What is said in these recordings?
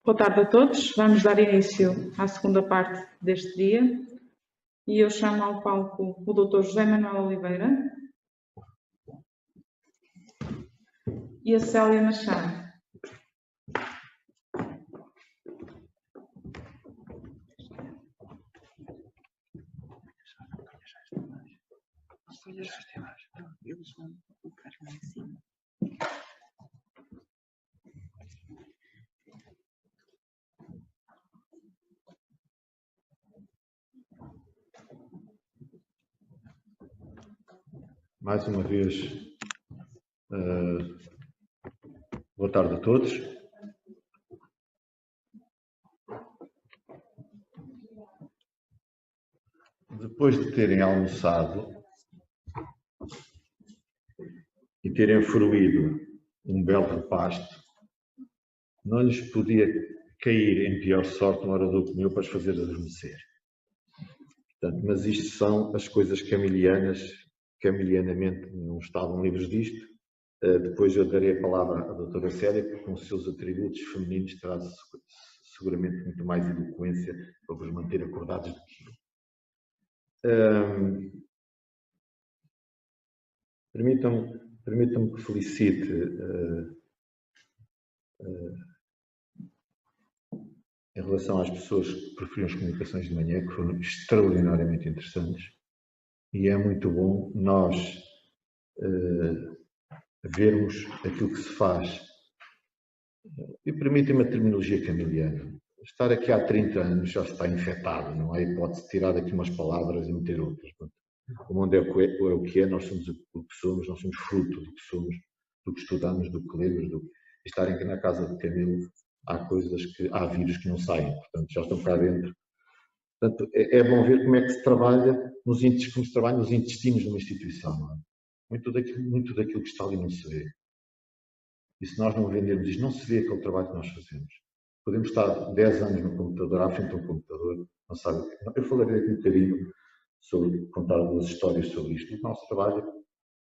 Boa tarde a todos. Vamos dar início à segunda parte deste dia e eu chamo ao palco o Dr. José Manuel Oliveira e a Célia Machado. Eles vão colocar lá em cima. Mais uma vez, boa tarde a todos. Depois de terem almoçado e terem fruído um belo repasto, não lhes podia cair em pior sorte uma hora do que para os fazer adormecer. Portanto, mas isto são as coisas camilianamente não estavam livres disto. Depois eu darei a palavra à doutora Célia, que com os seus atributos femininos terá seguramente muito mais eloquência para vos manter acordados do que eu. Permitam-me que felicite em relação às pessoas que preferiram as comunicações de manhã, que foram extraordinariamente interessantes, e é muito bom nós vermos aquilo que se faz. E permitem-me a terminologia camiliana. Estar aqui há 30 anos já está infectado, não há hipótese de tirar daqui umas palavras e meter outras. O mundo é o que é, nós somos o que somos, nós somos fruto do que somos, do que estudamos, do que lemos, estarem aqui na casa de Camilo, há vírus que não saem, portanto já estão cá dentro. Portanto, é bom ver como é que se trabalha nos intestinos de uma instituição. Não é? Muito daquilo que está ali não se vê. E se nós não vendermos isto, não se vê aquele trabalho que nós fazemos. Podemos estar 10 anos no computador, à frente de um computador, não sabe. Eu falarei aqui um bocadinho sobre contar duas histórias sobre isto. O nosso trabalho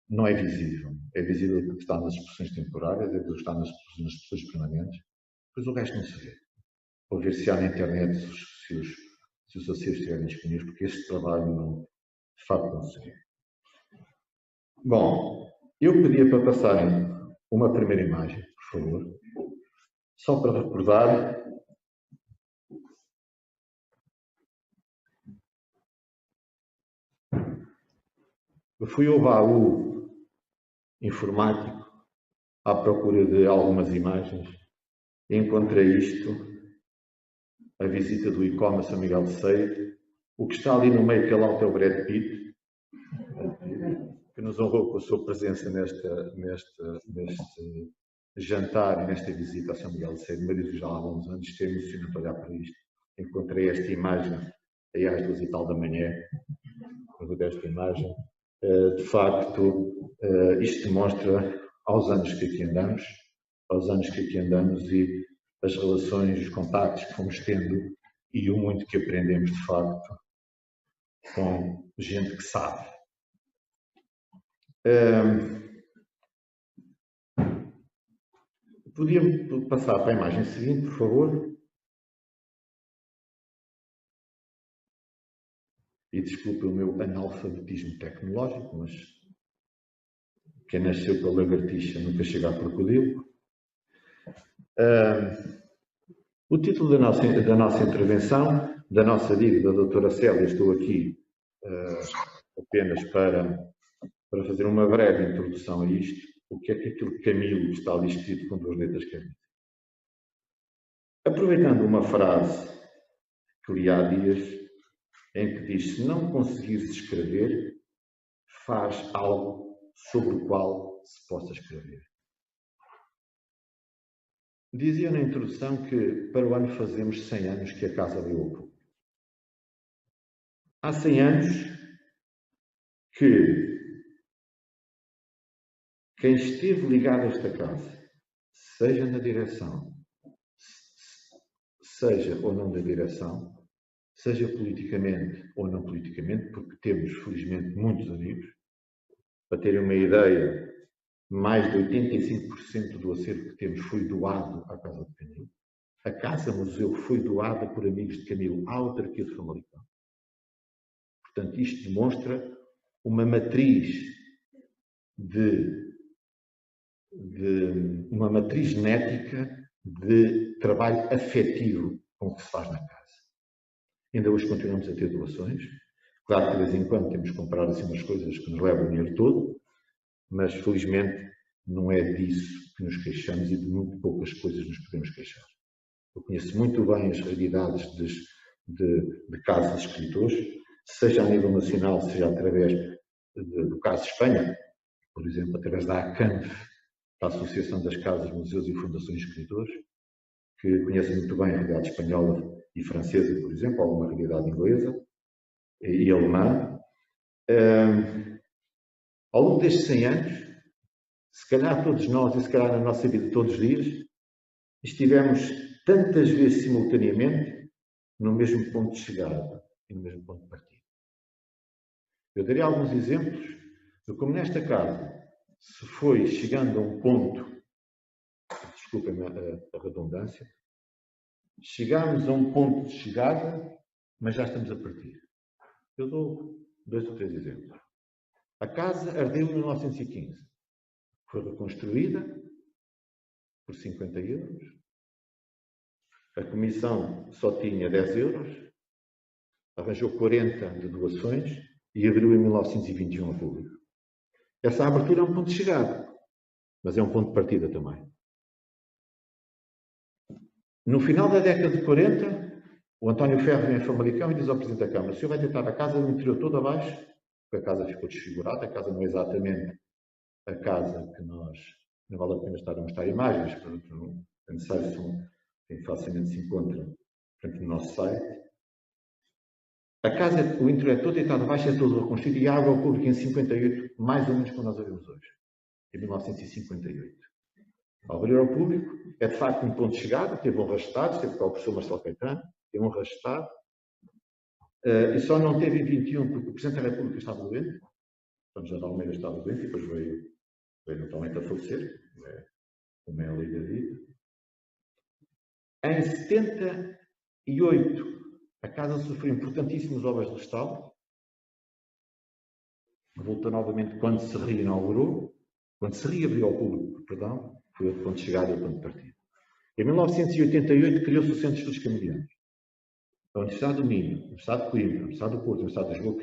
não é visível. É visível aquilo que está nas expressões temporárias, aquilo que está nas expressões permanentes, depois o resto não se vê. Vou ver se há na internet se os acervos estiverem disponíveis, porque este trabalho não, de facto não se vê. Bom, eu pedia para passarem uma primeira imagem, por favor, só para recordar. Eu fui ao baú informático à procura de algumas imagens e encontrei isto, a visita do ICOM a São Miguel de Ceia. O que está ali no meio, aquele alto é o Brad Pitt, que nos honrou com a sua presença neste jantar e nesta visita a São Miguel de Ceia. Marido já há alguns anos, estou emocionado a olhar para isto. Encontrei esta imagem aí às 2 e tal da manhã, esta imagem. De facto, isto demonstra aos anos que aqui andamos e as relações, os contactos que fomos tendo e o muito que aprendemos, de facto, com gente que sabe. Podia passar para a imagem seguinte, por favor? E desculpe o meu analfabetismo tecnológico, mas quem nasceu pela lagartixa nunca chega a crocodilo. O título da nossa intervenção, da nossa dívida, doutora Célia, estou aqui apenas para fazer uma breve introdução a isto. O que é que aquilo Camilo está ali escrito com 2 letras quer dizer? Aproveitando uma frase que li há dias, em que diz: se não conseguires escrever, faz algo sobre o qual se possa escrever. Dizia na introdução que para o ano fazemos 100 anos que a casa abriu ao público. Há 100 anos que quem esteve ligado a esta casa, seja na direção, seja ou não da direção, seja politicamente ou não politicamente, porque temos, felizmente, muitos amigos. Para terem uma ideia, mais de 85% do acervo que temos foi doado à Casa de Camilo. A Casa-Museu foi doada por amigos de Camilo à autarquia de Famalicão. Portanto, isto demonstra uma matriz uma matriz genética de trabalho afetivo com o que se faz na casa. Ainda hoje continuamos a ter doações. Claro que de vez em quando temos que comprar assim umas coisas que nos levam o dinheiro todo, mas felizmente não é disso que nos queixamos e de muito poucas coisas nos podemos queixar. Eu conheço muito bem as realidades de casas de escritores, seja a nível nacional, seja através do caso de Espanha, por exemplo, através da ACANF, da Associação das Casas, Museus e Fundações de Escritores, que conhecem muito bem a realidade espanhola e francesa, por exemplo, alguma realidade inglesa e alemã. Ao longo destes 100 anos, se calhar todos nós, e se calhar na nossa vida todos os dias, estivemos tantas vezes simultaneamente no mesmo ponto de chegada e no mesmo ponto de partida. Eu darei alguns exemplos de como nesta casa se foi chegando a um ponto, desculpem a redundância, chegámos a um ponto de chegada, mas já estamos a partir. Eu dou 2 ou 3 exemplos. A casa ardeu em 1915. Foi reconstruída por 50 euros. A comissão só tinha 10 euros. Arranjou 40 de doações e abriu em 1921 ao público. Essa abertura é um ponto de chegada, mas é um ponto de partida também. No final da década de 40, o António Ferro vem a Famalicão e diz ao Presidente da Câmara: o senhor vai tentar a casa no interior todo abaixo, porque a casa ficou desfigurada, a casa não é exatamente a casa que nós, não vale a pena estar a mostrar imagens, portanto, não é necessário, facilmente se encontra no nosso site. A casa, o interior é todo deitado abaixo, é todo reconstruído e a água ao público em 58, mais ou menos como nós a vemos hoje, em 1958. Ao abrir ao público, é de facto um ponto de chegada, teve honras de Estado, teve cá o professor Marcelo Caetano, teve honras de Estado, e só não teve em 21 porque o Presidente da República estava doente, o General Almeida estava doente e depois veio naturalmente a falecer, como é a lei da vida. Em 78, a casa sofreu importantíssimas obras de restauro. Voltou novamente quando se reinaugurou, quando se reabriu ao público, perdão, foi o ponto de chegada e o ponto de partida. Em 1988 criou-se o Centro de Estudos Camilianos. A Universidade do Minho, a Universidade de Coimbra, a Universidade do Porto, a Universidade de Lisboa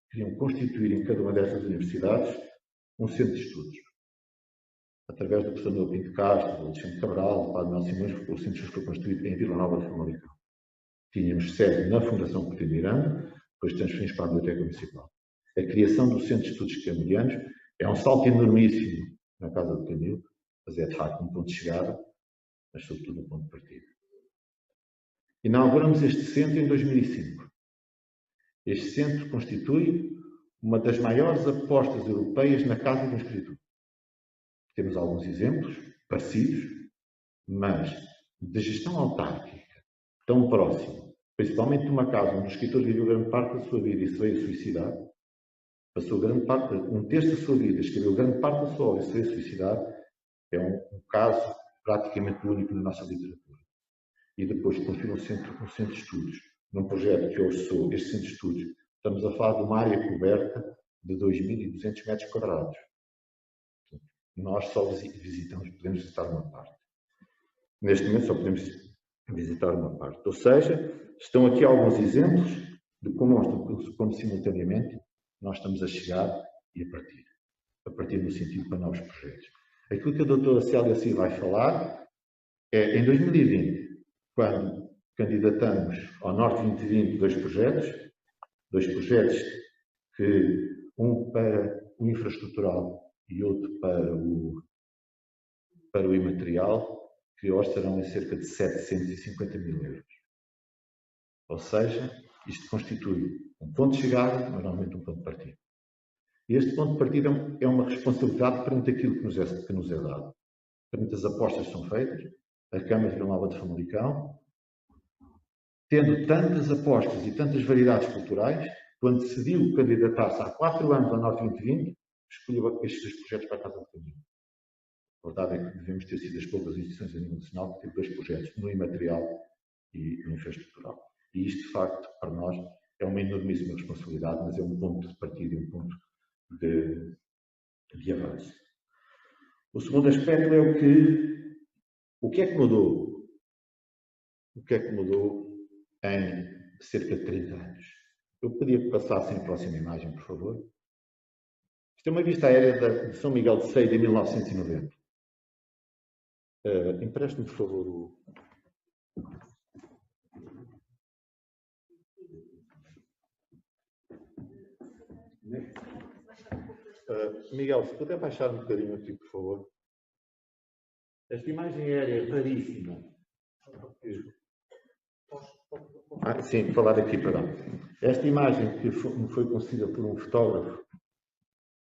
queriam constituir em cada uma dessas universidades um centro de estudos. Através do professor Noel Pinto Castro, do Alexandre Cabral, do Padre Mel Simões, o centro de estudos foi construído em Vila Nova de Famalicão. Tínhamos sede na Fundação Coutinho Miranda, depois transferimos para a Biblioteca Municipal. A criação do Centro de Estudos Camilianos é um salto enormíssimo na Casa do Camilo, mas é de facto um ponto de chegada, mas sobretudo um ponto de partida. Inauguramos este centro em 2005. Este centro constitui uma das maiores apostas europeias na casa do escritor. Temos alguns exemplos parecidos, mas de gestão autárquica, tão próximo, principalmente de uma casa onde o escritor viveu grande parte da sua vida e se veio a suicidar, passou grande parte, um terço da sua vida, escreveu grande parte da sua obra e se veio a suicidar, é um caso praticamente único na nossa literatura. E depois construiu um centro de estudos, num projeto que hoje sou, este centro de estudos, estamos a falar de uma área coberta de 2.200 metros quadrados. Nós só visitamos, podemos visitar uma parte. Neste momento só podemos visitar uma parte. Ou seja, estão aqui alguns exemplos de como simultaneamente nós estamos a chegar e a partir no sentido para novos projetos. Aquilo que a doutora Célia Silva vai falar é, em 2020, quando candidatamos ao Norte 2020 dois projetos que um para o infraestrutural e outro para o imaterial, que orçarão em cerca de 750 mil euros. Ou seja, isto constitui um ponto de chegada, mas normalmente um ponto de partida. E este ponto de partida é uma responsabilidade perante aquilo que nos é dado. Perante as apostas que são feitas, a Câmara de Vila Nova de Famalicão, tendo tantas apostas e tantas variedades culturais, quando decidiu candidatar-se há 4 anos ao Norte 2020, escolheu estes 2 projetos para a Casa de Caminho. A verdade é que devemos ter sido as poucas instituições a nível nacional que teve 2 projetos, no imaterial e no infraestrutural. E isto, de facto, para nós, é uma enormíssima responsabilidade, mas é um ponto de partida e um ponto de avanço. O segundo aspecto é o que é que mudou? O que é que mudou em cerca de 30 anos? Eu pedia que passassem a próxima imagem, por favor. Isto é uma vista aérea de São Miguel de Sei de 1990. Empreste-me, por favor, o... Miguel, se puder baixar um bocadinho aqui, por favor. Esta imagem aérea é raríssima. Sim, falar aqui, perdão. Esta imagem que foi concebida por um fotógrafo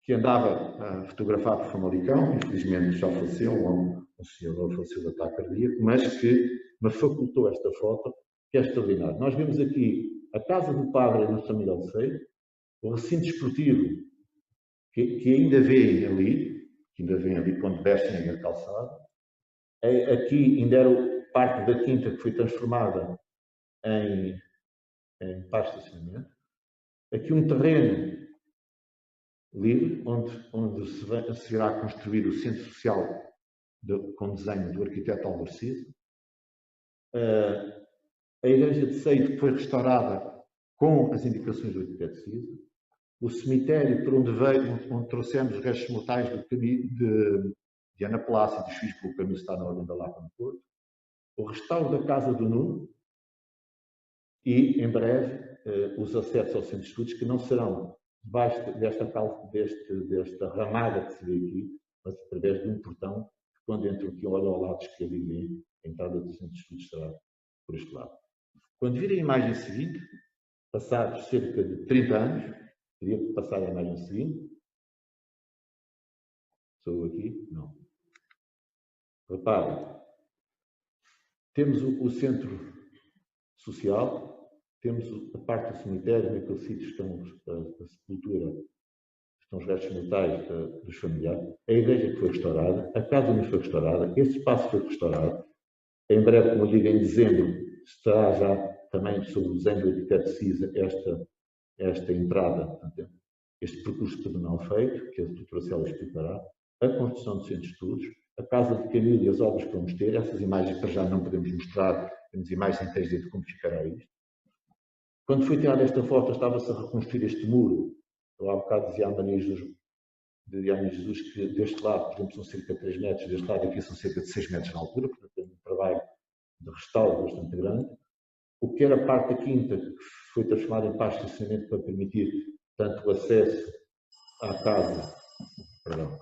que andava a fotografar por Famalicão, infelizmente já faleceu, um senhor faleceu de ataque cardíaco, mas que me facultou esta foto, que é extraordinária. Nós vemos aqui a Casa do Padre no São Miguel de Sei, o recinto esportivo que ainda vêem ali quando descem a calçada. Aqui ainda era parte da quinta que foi transformada em pasto de estacionamento. Aqui um terreno livre, onde se irá construir o centro social com desenho do arquiteto Álvaro Cisa. A igreja de Sei foi restaurada com as indicações do arquiteto Cisa. O cemitério por onde trouxemos os restos mortais de Ana Palácio e dos filhos, pelo caminho está na Ordem da Lapa no Porto. O restauro da Casa do Nuno e, em breve, os acessos ao centro de estudos, que não serão debaixo desta ramada que se vê aqui, mas através de um portão, que quando entram aqui, olham ao lado esquerdo e vê, a entrada do centro de estudos será por este lado. Quando virem a imagem seguinte, passados cerca de 30 anos, queria passar a imagem seguinte. Sou eu aqui? Não. Reparem, temos o centro social, temos a parte do cemitério, naquele sítio estão a sepultura, estão os restos mortais dos familiares, a igreja que foi restaurada, a casa onde foi restaurada, esse espaço foi restaurado. Em breve, como eu digo, em dezembro, estará já também sob o desenho do arquiteto Cisa esta entrada, portanto, este percurso pedonal feito, que a doutora Célia explicará, a construção do centro de estudos, a Casa de Camilo e as obras que vamos ter. Essas imagens para já não podemos mostrar, temos imagens em 3D de como ficará isto. Quando foi tirada esta foto, estava-se a reconstruir este muro. Eu há bocado dizia a Maria Jesus que deste lado, por exemplo, são cerca de 3 metros, deste lado aqui são cerca de 6 metros de altura, portanto é um trabalho de restauro bastante grande. O que era a parte da quinta, que foi transformada em pasto de estacionamento para permitir tanto o acesso à casa. Perdão,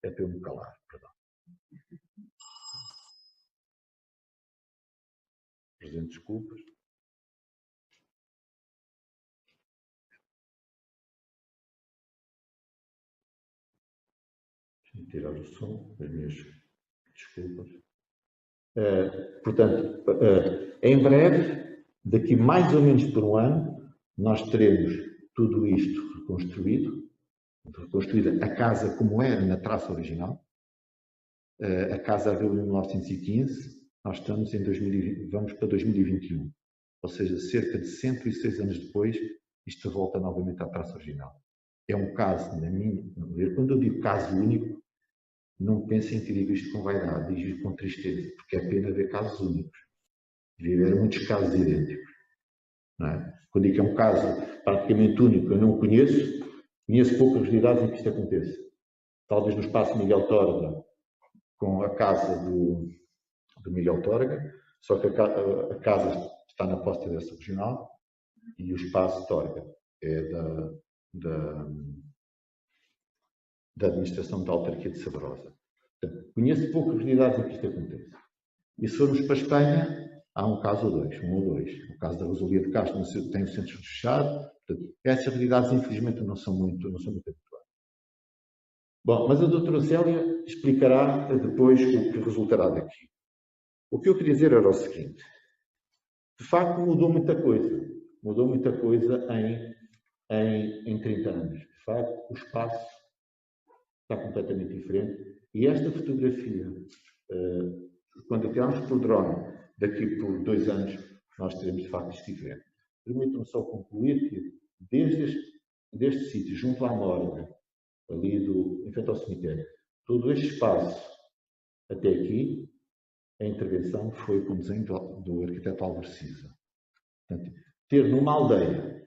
é para eu me calar, perdão. Presidente, desculpas. Deixa-me tirar o som, as minhas desculpas. Portanto, em breve, daqui mais ou menos por um ano, nós teremos tudo isto reconstruída a casa como era na traça original. A casa abriu em 1915, nós estamos em 2020, vamos para 2021. Ou seja, cerca de 106 anos depois, isto volta novamente à traça original. É um caso, na minha ver, quando eu digo caso único, não pensem que digo isto com vaidade, digo isto com tristeza, porque é pena ver casos únicos. Devia haver muitos casos idênticos. Não é? Quando digo que é um caso praticamente único, eu não conheço poucas realidades em que isto aconteça. Talvez no espaço Miguel Torga, com a casa do Miguel Torga, só que a casa está na posse dessa regional e o espaço Torga é da administração da autarquia de Sabrosa. Portanto, conheço poucas realidades em que isto acontece. E se formos para a Espanha, há um caso ou dois, O caso da Rosalia de Castro tem o centro fechado. Portanto, essas realidades, infelizmente, não são muito habituais. Bom, mas a doutora Célia explicará depois o que resultará daqui. O que eu queria dizer era o seguinte. De facto, mudou muita coisa. Mudou muita coisa em 30 anos. De facto, o espaço está completamente diferente. E esta fotografia, quando a tirarmos por drone, daqui por 2 anos, nós teremos de facto isto diferente. Permitam-me só concluir que deste sítio, junto à morgue, ali em frente ao cemitério, todo este espaço até aqui, a intervenção foi com o desenho do arquiteto Álvaro Siza. Portanto, ter numa aldeia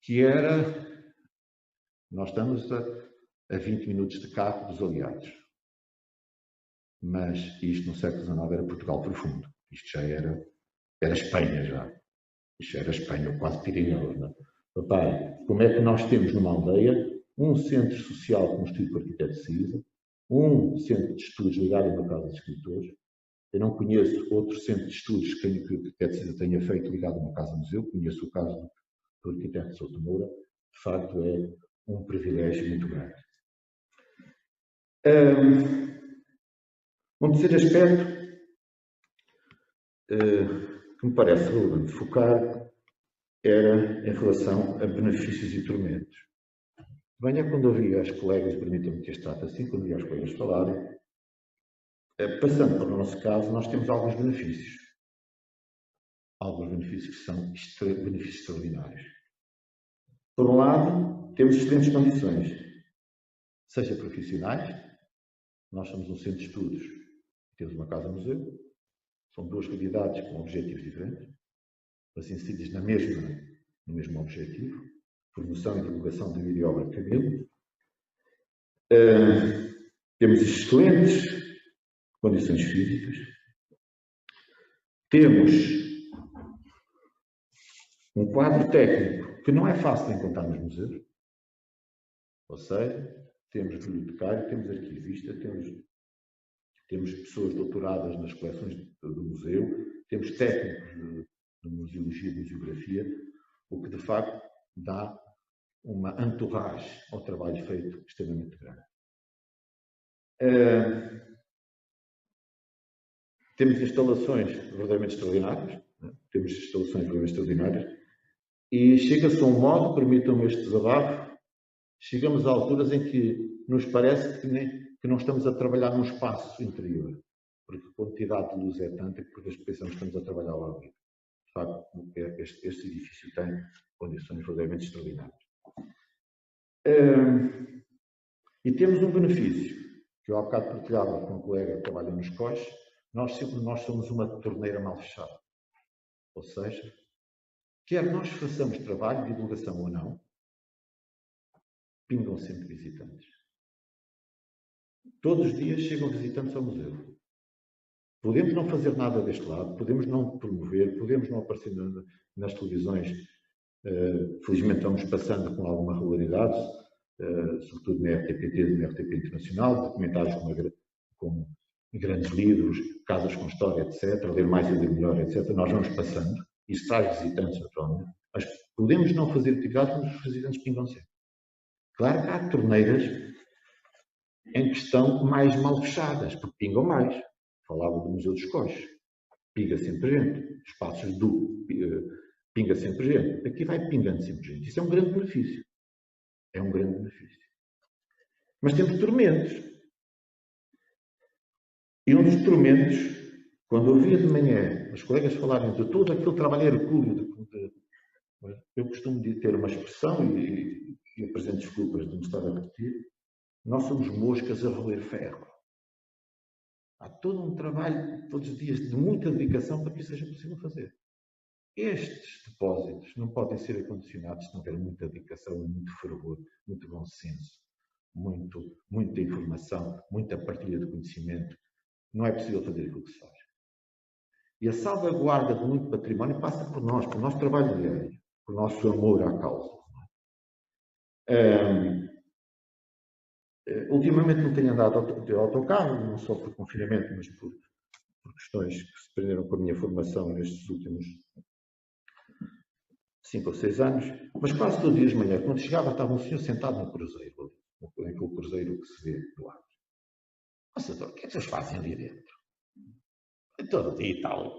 que era... Nós estamos a 20 minutos de carro dos aliados. Mas isto no século XIX era Portugal profundo. Isto já era Espanha já. Isto já era Espanha, quase Pirineus. Não é? Papai, como é que nós temos numa aldeia um centro social construído por arquiteto Siza, um centro de estudos ligado a uma casa de escritores? Eu não conheço outro centro de estudos que o arquiteto Siza tenha feito ligado a uma casa-museu. Conheço o caso do arquiteto Souto Moura. De facto, é um privilégio muito grande. Um terceiro aspecto que me parece relevante focar era em relação a benefícios e tormentos. Venha quando ouvi as colegas, permitam-me que este trato assim, quando ouvi as colegas falarem, passando para o nosso caso, nós temos alguns benefícios. Alguns benefícios que são benefícios extraordinários. Por um lado, temos excelentes condições, seja profissionais. Nós somos um centro de estudos, temos uma casa-museu, são 2 realidades com objetivos diferentes, mas incididas no mesmo objetivo, promoção e divulgação da vida e obra de Camilo. Temos excelentes condições físicas, temos um quadro técnico que não é fácil de encontrar nos museus, ou seja, temos bibliotecário, temos arquivista, temos pessoas doutoradas nas coleções do museu, temos técnicos de museologia e de museografia, o que de facto dá uma entourage ao trabalho feito extremamente grande. Temos instalações verdadeiramente extraordinárias, e chega-se a um modo, permitam-me este desabafo, chegamos a alturas em que nos parece que não estamos a trabalhar num espaço interior, porque a quantidade de luz é tanta que por vezes pensamos que estamos a trabalhar lá dentro. De facto, este edifício tem condições verdadeiramente extraordinárias. E temos um benefício, que eu há bocado partilhava com um colega que trabalha nos coches. Nós somos uma torneira mal fechada. Ou seja, quer nós façamos trabalho de divulgação ou não, pingam sempre visitantes. Todos os dias chegam visitantes ao museu. Podemos não fazer nada deste lado, podemos não promover, podemos não aparecer nas televisões. Felizmente vamos passando com alguma regularidade, sobretudo na RTP, na RTP Internacional, documentários como grandes livros, casas com história, etc., ler mais e ler melhor, etc. Nós vamos passando, isso traz visitantes naturalmente, mas podemos não fazer atividades, mas os visitantes pingam sempre. Claro que há torneiras em que estão mais mal fechadas, porque pingam mais. Falava do Museu dos Coches. Pinga sempre gente. Espaços pinga sempre gente. Aqui vai pingando sempre gente. Isso é um grande benefício. É um grande benefício. Mas temos tormentos. E um dos tormentos, quando ouvia de manhã os colegas falarem de todo aquele trabalho hercúleo, eu costumo ter uma expressão, e apresento desculpas de me estar a repetir, nós somos moscas a roer ferro. Há todo um trabalho, todos os dias, de muita dedicação para que isso seja possível fazer. Estes depósitos não podem ser acondicionados se não houver muita dedicação, muito fervor, muito bom senso, muita informação, muita partilha de conhecimento. Não é possível fazer aquilo que se faz. E a salvaguarda de muito património passa por nós, pelo nosso trabalho diário, pelo nosso amor à causa. Ultimamente não tenho andado de autocarro, não só por confinamento, mas por questões que se prenderam com a minha formação nestes últimos 5 ou 6 anos, mas quase todos os dias de manhã, quando chegava, estava um senhor sentado no cruzeiro, naquele cruzeiro que se vê do lado. Nossa, doutor, o que é que vocês fazem ali dentro? Todo dia e tal.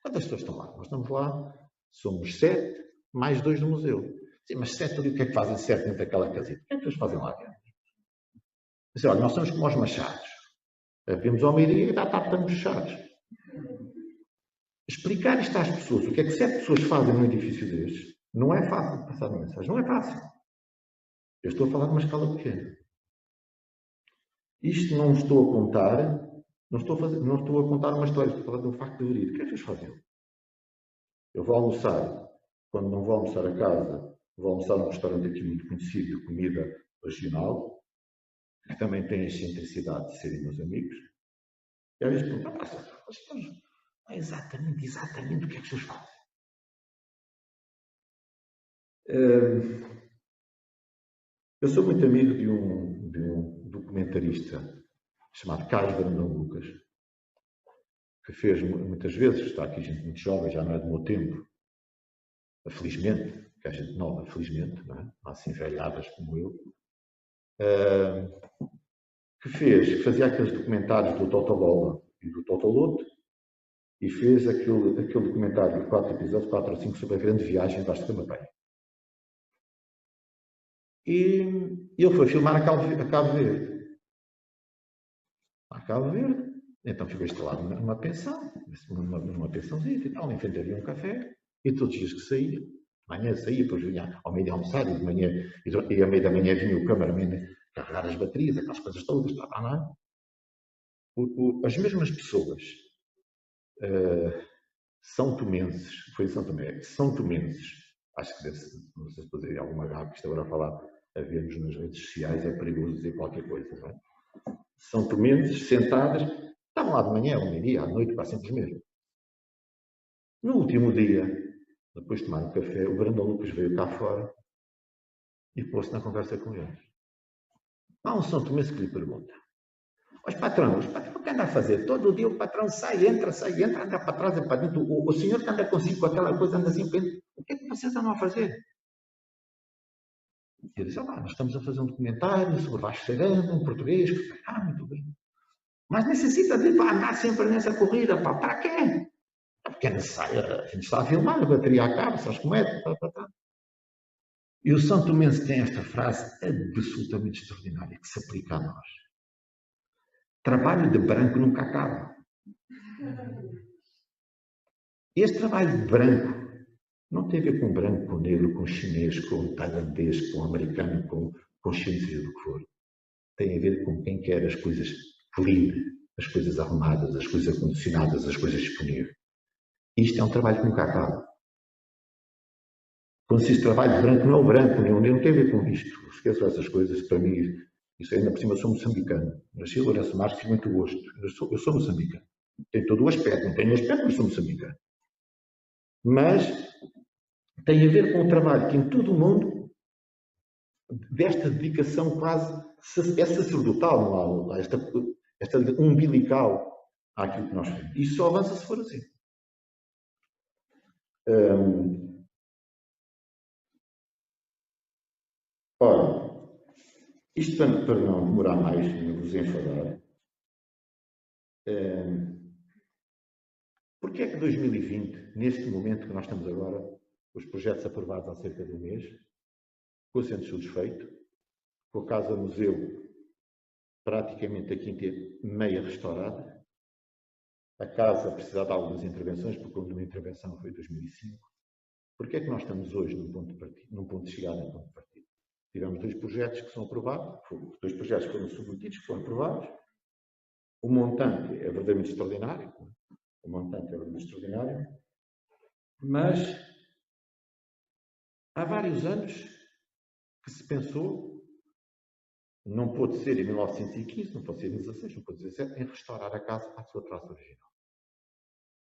Quantas pessoas estão lá? Nós estamos lá, somos 7, mais 2 no museu. Sim, mas 7 ali, o que é que fazem 7 dentro daquela casita? O que é que vocês fazem lá dentro? Mas, olha, nós somos como os machados. Vemos ao meio-dia e à tarde estamos fechados. Explicar isto às pessoas, o que é que 7 pessoas fazem num edifício destes, não é fácil de passar uma mensagem. Não é fácil. Eu estou a falar de uma escala pequena. Isto não estou a contar, não estou a contar uma história, estou a falar de um facto verídico. O que é que vocês fazem? Eu vou almoçar, quando não vou almoçar a casa, vou almoçar num restaurante aqui muito conhecido de comida regional, que também tem a excentricidade de serem meus amigos. E às vezes perguntam, não é exatamente o que é que vocês fazem. Eu sou muito amigo de um documentarista chamado Carlos Brandão Lucas, que fez muitas vezes, está aqui gente muito jovem, já não é do meu tempo, felizmente, que é gente nova, felizmente, não é? Não há assim velhadas como eu, que fazia aqueles documentários do Totolola e do Totoloto, e fez aquele documentário de 4 episódios, 4 ou 5, sobre a grande viagem Vasco da Madeira. E ele foi filmar a Cabo Verde. A Cabo Verde. Então ficou instalado numa pensão, numa pensãozinha e tal, inventaria um café, e todos os dias que saía, de manhã saía, depois vinha ao meio de almoçar, e de manhã, e ao meio da manhã vinha o cameraman carregar as baterias, aquelas coisas todas, não é? As mesmas pessoas são tomenses, foi em São Tomé, são tomenses, acho que não sei se estou a dizer alguma gafe, que isto agora a falar a ver-nos nas redes sociais, é perigoso dizer qualquer coisa, não é? São tomenses, sentadas, estavam lá de manhã, ao meio-dia, à noite, quase sempre os mesmos. No último dia, depois de tomar um café, o Brandão Lucas veio cá fora e pôs-se na conversa com eles. Há um São Tomense que lhe pergunta: os patrões, o que anda a fazer? Todo dia o patrão sai, entra, anda para trás e para dentro. O senhor que anda consigo com aquela coisa, anda assim, o que é que vocês andam a fazer? E ele disse: nós estamos a fazer um documentário sobre Vasco Seirano, um português. Muito bem. Mas necessita de andar sempre nessa corrida, pá, para quê? Porque é necessário, a gente está a filmar, a bateria acaba, sabes como é? E o São Tomense tem esta frase absolutamente extraordinária que se aplica a nós. Trabalho de branco nunca acaba. Este trabalho de branco não tem a ver com branco, com negro, com chinês, com tailandês, com americano, com chinês, do que for. Tem a ver com quem quer as coisas clean, as coisas arrumadas, as coisas acondicionadas, as coisas disponíveis. Isto é um trabalho que nunca acaba. Quando se diz trabalho de branco, não é o branco, não tem a ver com isto. Esqueço essas coisas, para mim, isso ainda por cima, eu sou moçambicano. Nasci em Lourenço Marques, tive muito gosto. Eu sou moçambicano. Tenho todo o aspecto, não tenho o aspecto, mas sou moçambicano. Mas tem a ver com o trabalho que em todo o mundo, desta dedicação quase, é sacerdotal, não há esta umbilical àquilo que nós fazemos. Isso só avança se for assim. Ora, isto para não demorar mais, não vos enfadar, porque é que 2020, neste momento que nós estamos agora, os projetos aprovados há cerca de um mês, com o Centro de Estudos feito, com a Casa Museu praticamente aqui inteira meia restaurada, a casa precisa de algumas intervenções, porque a última intervenção foi em 2005. Porque é que nós estamos hoje num ponto de chegada, num ponto de partida? Tivemos 2 projetos que são aprovados, 2 projetos que foram submetidos, que foram aprovados. O montante é verdadeiramente extraordinário, mas há vários anos que se pensou, não pôde ser em 1915, não pode ser em 16, não pode ser em 17, em restaurar a casa à sua traça original.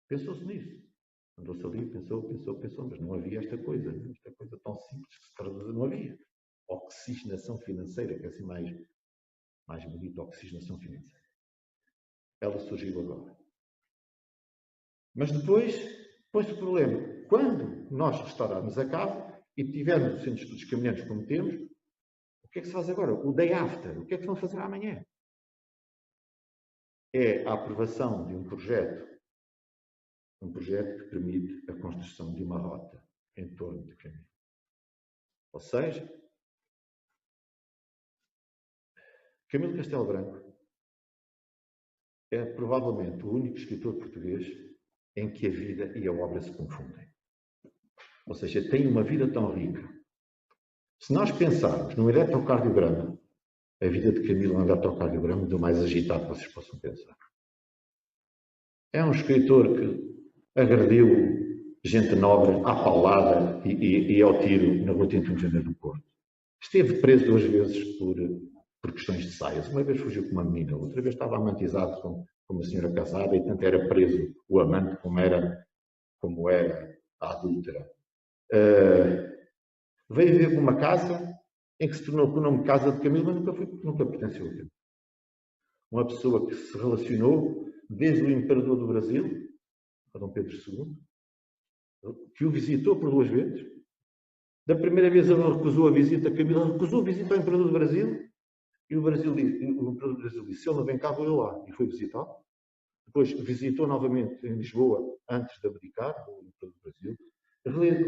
Pensou-se nisso. Andou-se ali, pensou, mas não havia esta coisa tão simples que se traduz, não havia. Oxigenação financeira, que é assim mais bonito, oxigenação financeira. Ela surgiu agora. Mas depois, põe-se o problema. Quando nós restaurarmos a casa e tivermos os centros de estudos caminhantes como temos, o que é que se faz agora? O day after. O que é que vão fazer amanhã? É a aprovação de um projeto que permite a construção de uma rota em torno de caminho. Ou seja, Camilo Castelo Branco é provavelmente o único escritor português em que a vida e a obra se confundem. Ou seja, tem uma vida tão rica. Se nós pensarmos no eletrocardiograma, a vida de Camilo é um eletrocardiograma do mais agitado que vocês possam pensar. É um escritor que agrediu gente nobre à paulada e ao tiro na rua 31 de Janeiro do Porto. Esteve preso 2 vezes por questões de saias. Uma vez fugiu com uma menina, outra vez estava amantizado com uma senhora casada e tanto era preso o amante como era a adúltera. Veio viver numa casa em que se tornou com o nome de Casa de Camilo, mas nunca pertenceu a Camilo. Uma pessoa que se relacionou desde o Imperador do Brasil, a Dom Pedro II, que o visitou por 2 vezes. Da primeira vez ele recusou a visita a Camilo, recusou a visita ao Imperador do Brasil, e o Imperador do Brasil disse: se ele não vem cá, vou eu lá. E foi visitá-lo. Depois visitou novamente em Lisboa, antes de abdicar, o Imperador do Brasil.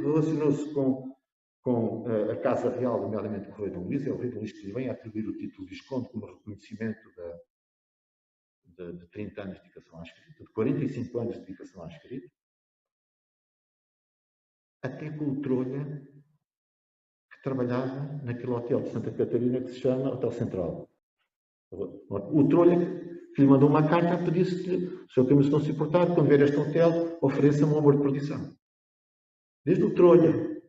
Relacionou-se com a Casa Real, nomeadamente com o Rei Dom Luís. É o Rei Dom Luís que lhe vem a atribuir o título de Visconde como reconhecimento de 30 anos de dedicação à escrita, de 45 anos de dedicação à escrita. Até com o Trolha, que trabalhava naquele hotel de Santa Catarina que se chama Hotel Central. O Trolha que lhe mandou uma carta a pedir-se que, se o Sr. Camilo não se importar, quando vier a este hotel, ofereça-me um amor de perdição. Desde o Trolha,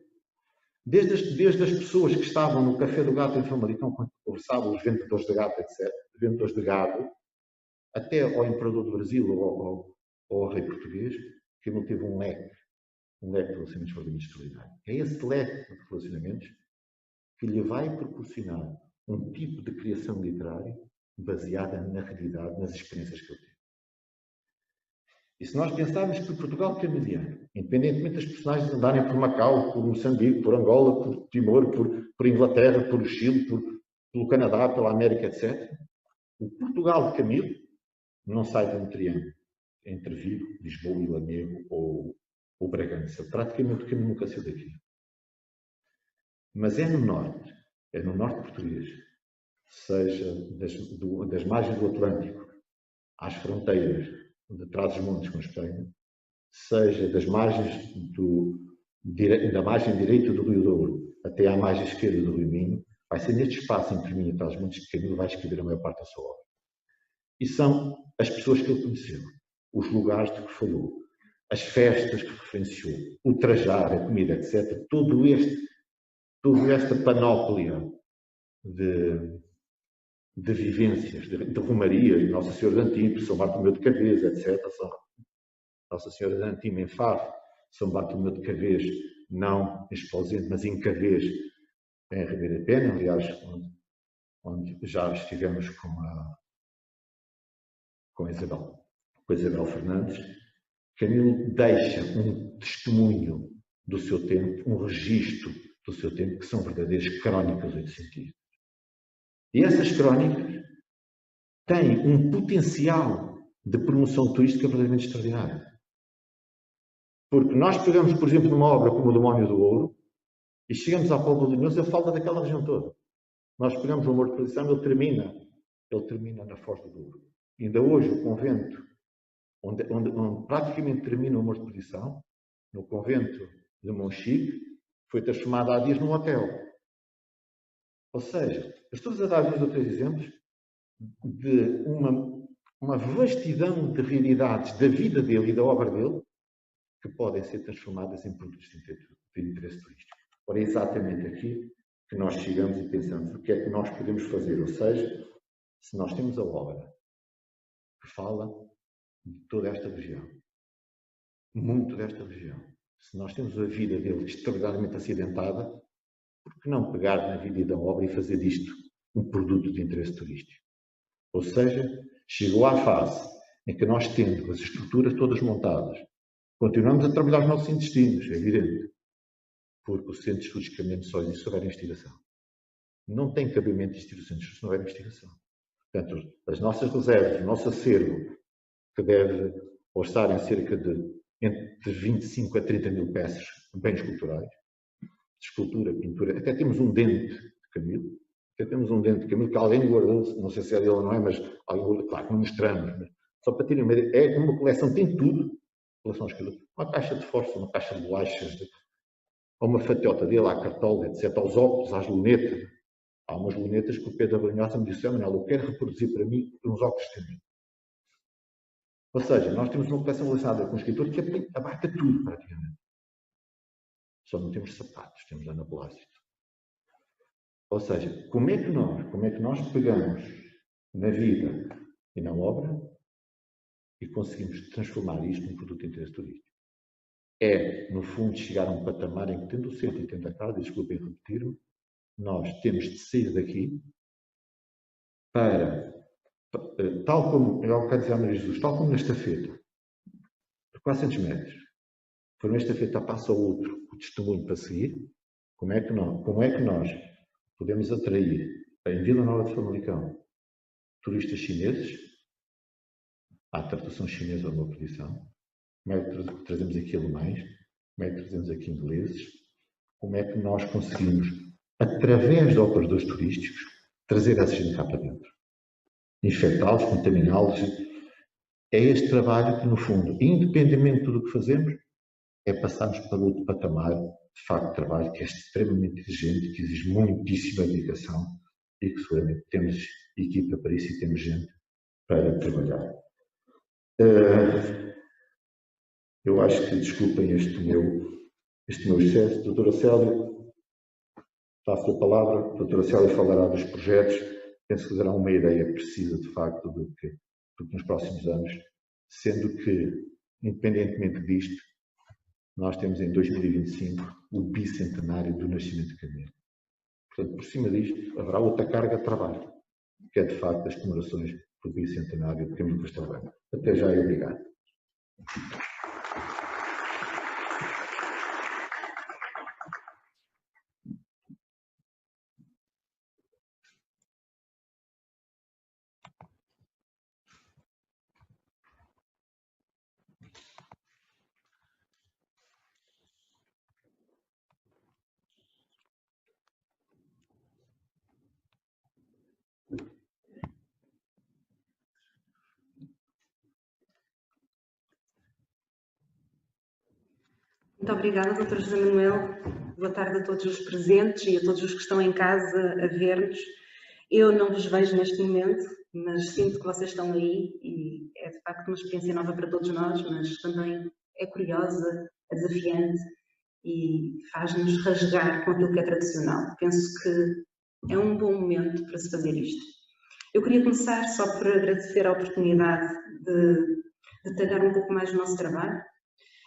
desde as pessoas que estavam no Café do Gato em Famalicão, quando conversavam, os vendedores de gato, etc., vendedores de gado, até ao Imperador do Brasil ou ao Rei Português, que não teve um leque de relacionamentos verdadeiramente extraordinário. É esse leque de relacionamentos que lhe vai proporcionar um tipo de criação literária baseada na realidade, nas experiências que ele teve. E se nós pensarmos que Portugal camiliano, independentemente das personagens andarem por Macau, por Moçambique, por Angola, por Timor, por Inglaterra, por Chile, pelo Canadá, pela América, etc., o Portugal de Camilo não sai de um triângulo entre Vigo, Lisboa e Lamego ou Bragança. Praticamente o Camilo nunca saiu daqui. Mas é no norte português, seja das margens do Atlântico às fronteiras de Trás-os-Montes com Espanha, seja das margens da margem direita do Rio Douro até à margem esquerda do Rio Minho, vai ser neste espaço entre mim e Trás-os-Montes que Camilo vai escrever a maior parte da sua obra. E são as pessoas que ele conheceu, os lugares de que falou, as festas que referenciou, o trajar, a comida, etc. Toda esta panóplia de vivências, de romarias, Nossa Senhora de Antibes, São Bartolomeu de Cavês, etc. Nossa Senhora de Antibes em Faro, São Bartolomeu de Cavês, não em Esposente, mas em Cavês, em Ribeira Pena, aliás, onde já estivemos com a Isabel Fernandes. Camilo deixa um testemunho do seu tempo, um registro do seu tempo, que são verdadeiras crónicas oitocentistas. E essas crónicas têm um potencial de promoção turística verdadeiramente extraordinário. Porque nós pegamos, por exemplo, numa obra como o Demónio do Ouro e chegamos à Póvoa de Linhoso, ele fala daquela região toda. Nós pegamos o Amor de Perdição, ele termina na Foz do Douro. Ainda hoje o convento, onde praticamente termina o Amor de Perdição, no convento de Monchique, foi transformado há dias num hotel. Ou seja, eu estou a dar 2 ou 3 exemplos de uma vastidão de realidades da vida dele e da obra dele que podem ser transformadas em produtos de interesse turístico. Ora, é exatamente aqui que nós chegamos e pensamos o que é que nós podemos fazer. Ou seja, se nós temos a obra que fala de toda esta região, muito desta região, se nós temos a vida dele extraordinariamente acidentada, por que não pegar na vida e da obra e fazer disto um produto de interesse turístico? Ou seja, chegou à fase em que nós temos as estruturas todas montadas, continuamos a trabalhar os nossos intestinos, é evidente, porque o Centro de Estudos Caminhantes só existe se houver investigação. Não tem cabimento de existir o Centro de Estudos se não houver investigação. Portanto, as nossas reservas, o nosso acervo, que deve orçar em cerca de entre 25 a 30 mil peças de bens culturais, de escultura, pintura, até temos um dente de Camilo, Temos um dente de Camilo que alguém guardou, não sei se é dele ou não é, mas claro que não mostramos, mas só para terem uma ideia, é uma coleção, tem tudo, coleção escrita, uma caixa de fósforo, uma caixa de bolachas, uma fatiota dele, à cartola, etc., aos óculos, às lunetas. Há umas lunetas que o Pedro Abrunhosa me disse, Manuel, eu quero reproduzir para mim uns óculos também. Ou seja, nós temos uma coleção relacionada com um escritor que abarca tudo, praticamente. Só não temos sapatos, temos Ana Blázio. Ou seja, como é que nós pegamos na vida e na obra e conseguimos transformar isto num produto de interesse turístico? É, no fundo, chegar a um patamar em que, tendo o centro e tendo a casa, desculpem repetir-me, nós temos de sair daqui para, tal como, é o que dizia a Maria Jesus, tal como na estafeta, por 400 metros, por uma estafeta passa ao outro o testemunho para seguir, como é que nós podemos atrair em Vila Nova de Famalicão turistas chineses, à tradução chinesa de uma posição, como é que trazemos aqui alemães, como é que trazemos aqui ingleses, como é que nós conseguimos, através de operadores turísticos, trazer essa gente cá para dentro. Infectá-los, contaminá-los. É este trabalho que, no fundo, independentemente de tudo o que fazemos, é passarmos para outro patamar, de facto, de trabalho que é extremamente exigente, que exige muitíssima dedicação e que seguramente temos equipa para isso e temos gente para trabalhar. Eu acho que, desculpem este meu excesso. Doutora Célia, passo a palavra. Doutora Célia falará dos projetos. Penso que dará uma ideia precisa, de facto, do que nos próximos anos, sendo que, independentemente disto, nós temos em 2025 o bicentenário do nascimento de Camilo. Portanto, por cima disto, haverá outra carga de trabalho, que é, de facto, as comemorações do bicentenário de Camilo Castelo Branco. Até já e obrigado. Muito obrigada, Dr. José Manuel. Boa tarde a todos os presentes e a todos os que estão em casa a ver-nos. Eu não vos vejo neste momento, mas sinto que vocês estão aí e é de facto uma experiência nova para todos nós, mas também é curiosa, é desafiante e faz-nos rasgar com aquilo que é tradicional. Penso que é um bom momento para se fazer isto. Eu queria começar só por agradecer a oportunidade de detalhar um pouco mais o nosso trabalho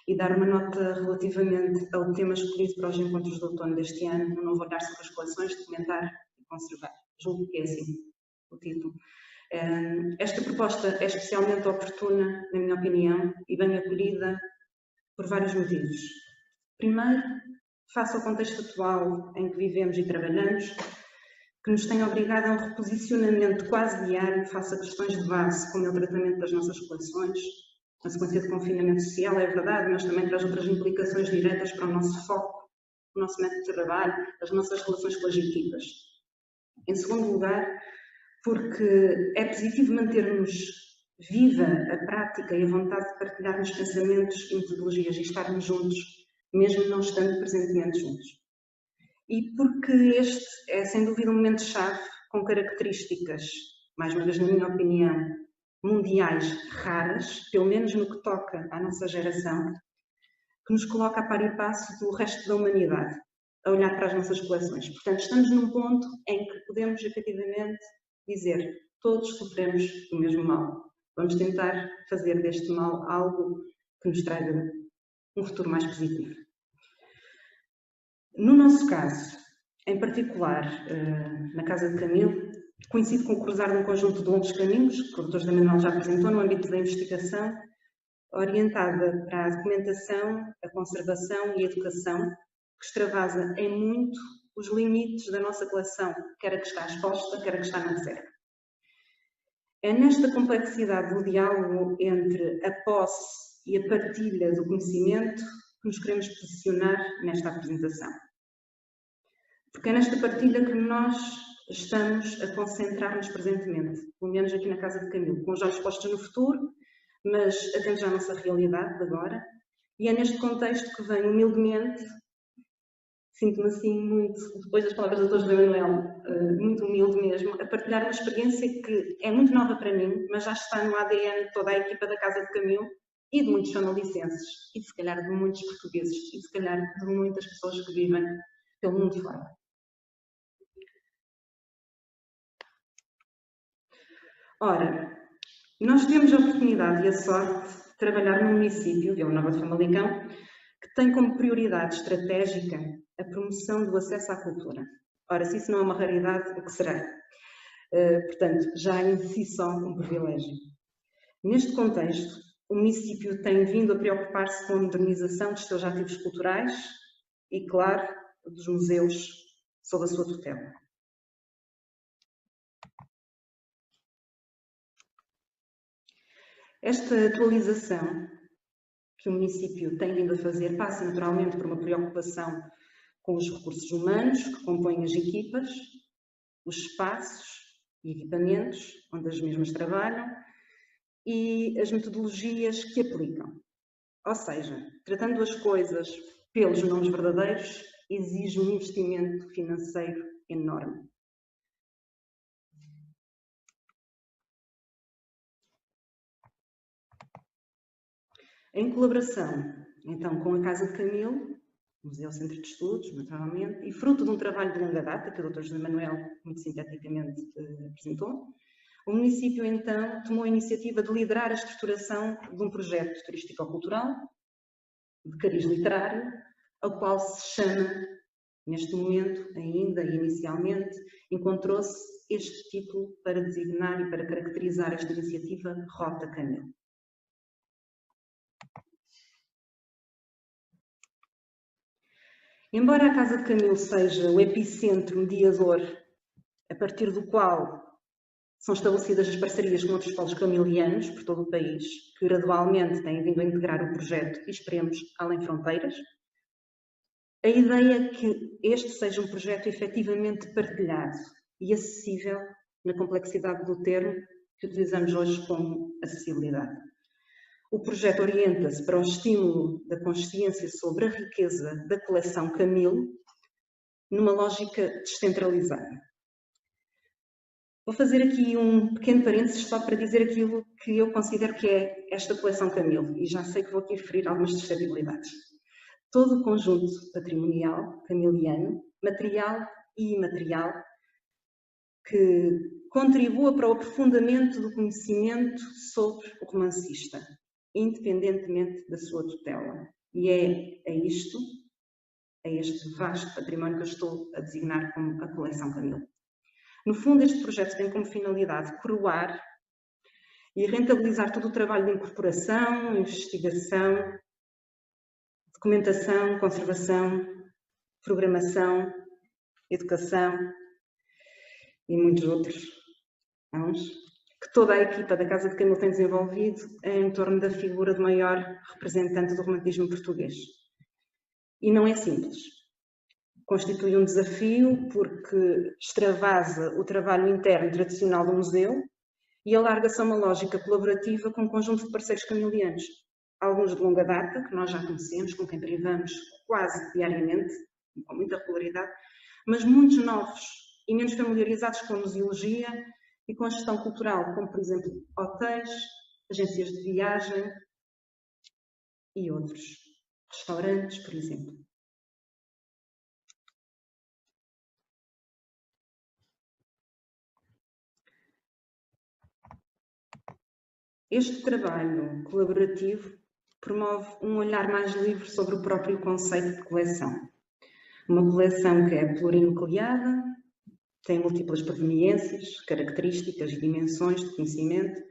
e dar uma nota relativamente ao tema escolhido para os encontros de outono deste ano, um novo olhar sobre as coleções, documentar e conservar. Julgo que é assim o título. Esta proposta é especialmente oportuna, na minha opinião, e bem acolhida por vários motivos. Primeiro, face ao contexto atual em que vivemos e trabalhamos, que nos tem obrigado a um reposicionamento quase diário face a questões de base, como é o tratamento das nossas coleções, a sequência de confinamento social, é verdade, mas também traz outras implicações diretas para o nosso foco, o nosso método de trabalho, as nossas relações com as equipas. Em segundo lugar, porque é positivo mantermos viva a prática e a vontade de partilharmos pensamentos e metodologias e estarmos juntos, mesmo não estando presentemente juntos. E porque este é, sem dúvida, um momento-chave com características, mais uma vez na minha opinião, mundiais raras, pelo menos no que toca à nossa geração, que nos coloca a par e passo do resto da humanidade, a olhar para as nossas coleções. Portanto, estamos num ponto em que podemos efetivamente dizer todos sofremos do mesmo mal. Vamos tentar fazer deste mal algo que nos traga um futuro mais positivo. No nosso caso, em particular, na Casa de Camilo, coincide com o cruzar de um conjunto de longos caminhos, que o Dr. José Manuel já apresentou no âmbito da investigação, orientada para a documentação, a conservação e a educação, que extravasa em muito os limites da nossa coleção, quer a que está exposta, quer a que está na reserva. É nesta complexidade do diálogo entre a posse e a partilha do conhecimento que nos queremos posicionar nesta apresentação. Porque é nesta partilha que nós estamos a concentrar-nos presentemente, pelo menos aqui na Casa de Camilo, com os olhos postos no futuro, mas atentos à nossa realidade de agora. E é neste contexto que venho humildemente, sinto-me assim muito, depois das palavras do Dr. José Manuel, muito humilde mesmo, a partilhar uma experiência que é muito nova para mim, mas já está no ADN de toda a equipa da Casa de Camilo e de muitos sonolicenses, e se calhar de muitos portugueses, e se calhar de muitas pessoas que vivem pelo mundo fora. Ora, nós tivemos a oportunidade e a sorte de trabalhar num município, Vila Nova de Famalicão, que tem como prioridade estratégica a promoção do acesso à cultura. Ora, se isso não é uma raridade, o que será? Portanto, já em si só um privilégio. Neste contexto, o município tem vindo a preocupar-se com a modernização dos seus ativos culturais e, claro, dos museus sob a sua tutela. Esta atualização que o município tem vindo a fazer passa naturalmente por uma preocupação com os recursos humanos que compõem as equipas, os espaços e equipamentos onde as mesmas trabalham e as metodologias que aplicam. Ou seja, tratando as coisas pelos nomes verdadeiros, exige um investimento financeiro enorme. Em colaboração, então, com a Casa de Camilo, Museu Centro de Estudos, naturalmente, e fruto de um trabalho de longa data, que o Dr. José Manuel muito sinteticamente apresentou, o município, então, tomou a iniciativa de liderar a estruturação de um projeto turístico-cultural, de cariz literário, ao qual se chama, neste momento, ainda e inicialmente, encontrou-se este título para designar e para caracterizar esta iniciativa Rota Camilo. Embora a Casa de Camilo seja o epicentro mediador a partir do qual são estabelecidas as parcerias com outros polos camilianos por todo o país, que gradualmente têm vindo a integrar o projeto e esperemos além fronteiras, a ideia é que este seja um projeto efetivamente partilhado e acessível na complexidade do termo que utilizamos hoje como acessibilidade. O projeto orienta-se para o estímulo da consciência sobre a riqueza da coleção Camilo numa lógica descentralizada. Vou fazer aqui um pequeno parênteses só para dizer aquilo que eu considero que é esta coleção Camilo, e já sei que vou aqui referir algumas suscetibilidades. Todo o conjunto patrimonial camiliano, material e imaterial, que contribua para o aprofundamento do conhecimento sobre o romancista, independentemente da sua tutela. E é este vasto património que eu estou a designar como a coleção Camilo. No fundo, este projeto tem como finalidade coroar e rentabilizar todo o trabalho de incorporação, investigação, documentação, conservação, programação, educação e muitos outros que toda a equipa da Casa de Camilo tem desenvolvido em torno da figura do maior representante do romantismo português. E não é simples. Constitui um desafio porque extravasa o trabalho interno tradicional do museu e alarga-se a uma lógica colaborativa com um conjunto de parceiros camilianos. Alguns de longa data, que nós já conhecemos, com quem privamos quase diariamente, com muita regularidade, mas muitos novos e menos familiarizados com a museologia e com a gestão cultural, como, por exemplo, hotéis, agências de viagem e outros. Restaurantes, por exemplo. Este trabalho colaborativo promove um olhar mais livre sobre o próprio conceito de coleção. Uma coleção que é plurinucleada, tem múltiplas proveniências, características e dimensões de conhecimento,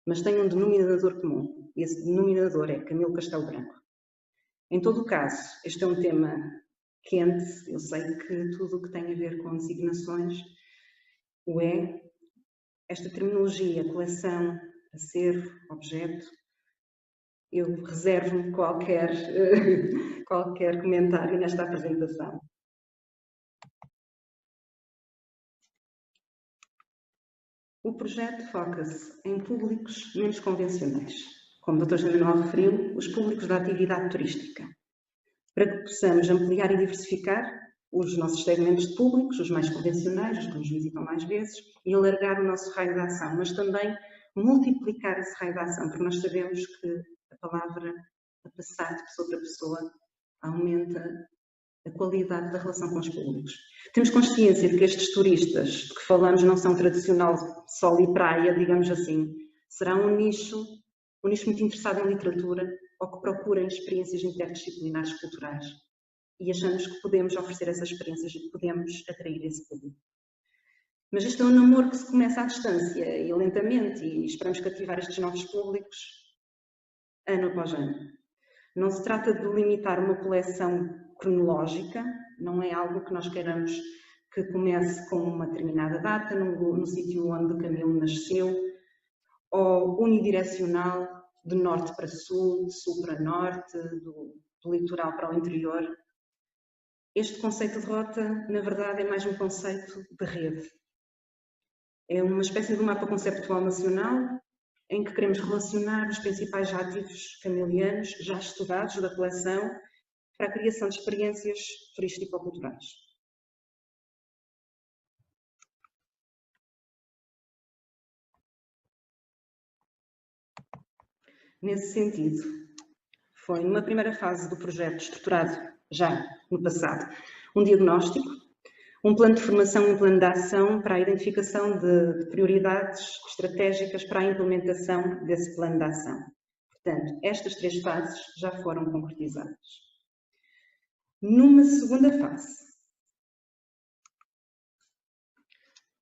mas tem um denominador comum. E esse denominador é Camilo Castelo Branco. Em todo o caso, este é um tema quente. Eu sei que tudo o que tem a ver com designações o é. Esta terminologia, coleção, acervo, objeto, eu reservo-me qualquer comentário nesta apresentação. O projeto foca-se em públicos menos convencionais, como o Dr. José Manuel referiu, os públicos da atividade turística, para que possamos ampliar e diversificar os nossos segmentos de públicos, os mais convencionais, os que nos visitam mais vezes, e alargar o nosso raio de ação, mas também multiplicar esse raio de ação, porque nós sabemos que a palavra, a passar de pessoa para pessoa, aumenta a qualidade da relação com os públicos. Temos consciência de que estes turistas de que falamos não são tradicional sol e praia, digamos assim. Será um nicho muito interessado em literatura ou que procurem experiências interdisciplinares culturais. E achamos que podemos oferecer essas experiências e que podemos atrair esse público. Mas este é um namoro que se começa à distância e lentamente, e esperamos cativar estes novos públicos ano após ano. Não se trata de limitar uma coleção cronológica, não é algo que nós queiramos que comece com uma determinada data, no sítio onde Camilo nasceu, ou unidirecional, de norte para sul, de sul para norte, do litoral para o interior. Este conceito de rota, na verdade, é mais um conceito de rede. É uma espécie de mapa conceptual nacional em que queremos relacionar os principais ativos camilianos já estudados da coleção para a criação de experiências turístico-culturais. Nesse sentido, foi numa primeira fase do projeto estruturado já no passado um diagnóstico, um plano de formação e um plano de ação para a identificação de prioridades estratégicas para a implementação desse plano de ação. Portanto, estas 3 fases já foram concretizadas. Numa segunda fase,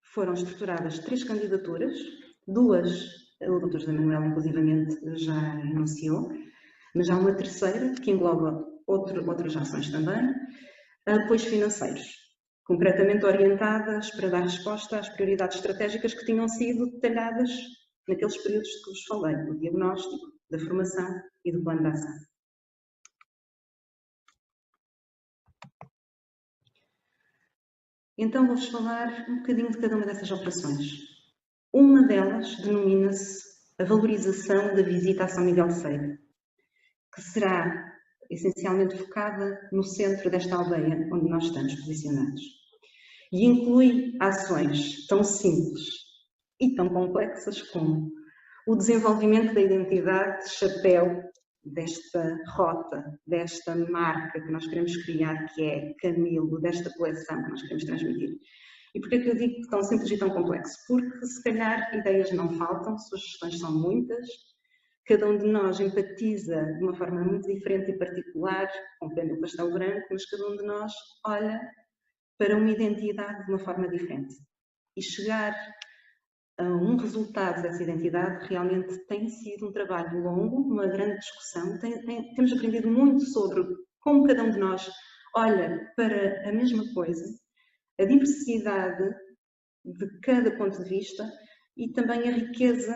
foram estruturadas 3 candidaturas, 2 o Dr. José Manuel, inclusivamente, já anunciou, mas há uma terceira que engloba outras ações também, apoios financeiros, concretamente orientadas para dar resposta às prioridades estratégicas que tinham sido detalhadas naqueles períodos que vos falei, do diagnóstico, da formação e do plano de ação. Então vou-vos falar um bocadinho de cada uma dessas operações. Uma delas denomina-se a valorização da visita a São Miguel de Ceira, que será essencialmente focada no centro desta aldeia onde nós estamos posicionados. E inclui ações tão simples e tão complexas como o desenvolvimento da identidade de chapéu desta rota, desta marca que nós queremos criar, que é Camilo, desta coleção que nós queremos transmitir. E porquê é que eu digo tão simples e tão complexo? Porque se calhar ideias não faltam, sugestões são muitas, cada um de nós empatiza de uma forma muito diferente e particular, compreende o Castelo Branco, mas cada um de nós olha para uma identidade de uma forma diferente. E chegar a um resultado dessa identidade realmente tem sido um trabalho longo, uma grande discussão. Temos aprendido muito sobre como cada um de nós olha para a mesma coisa, a diversidade de cada ponto de vista e também a riqueza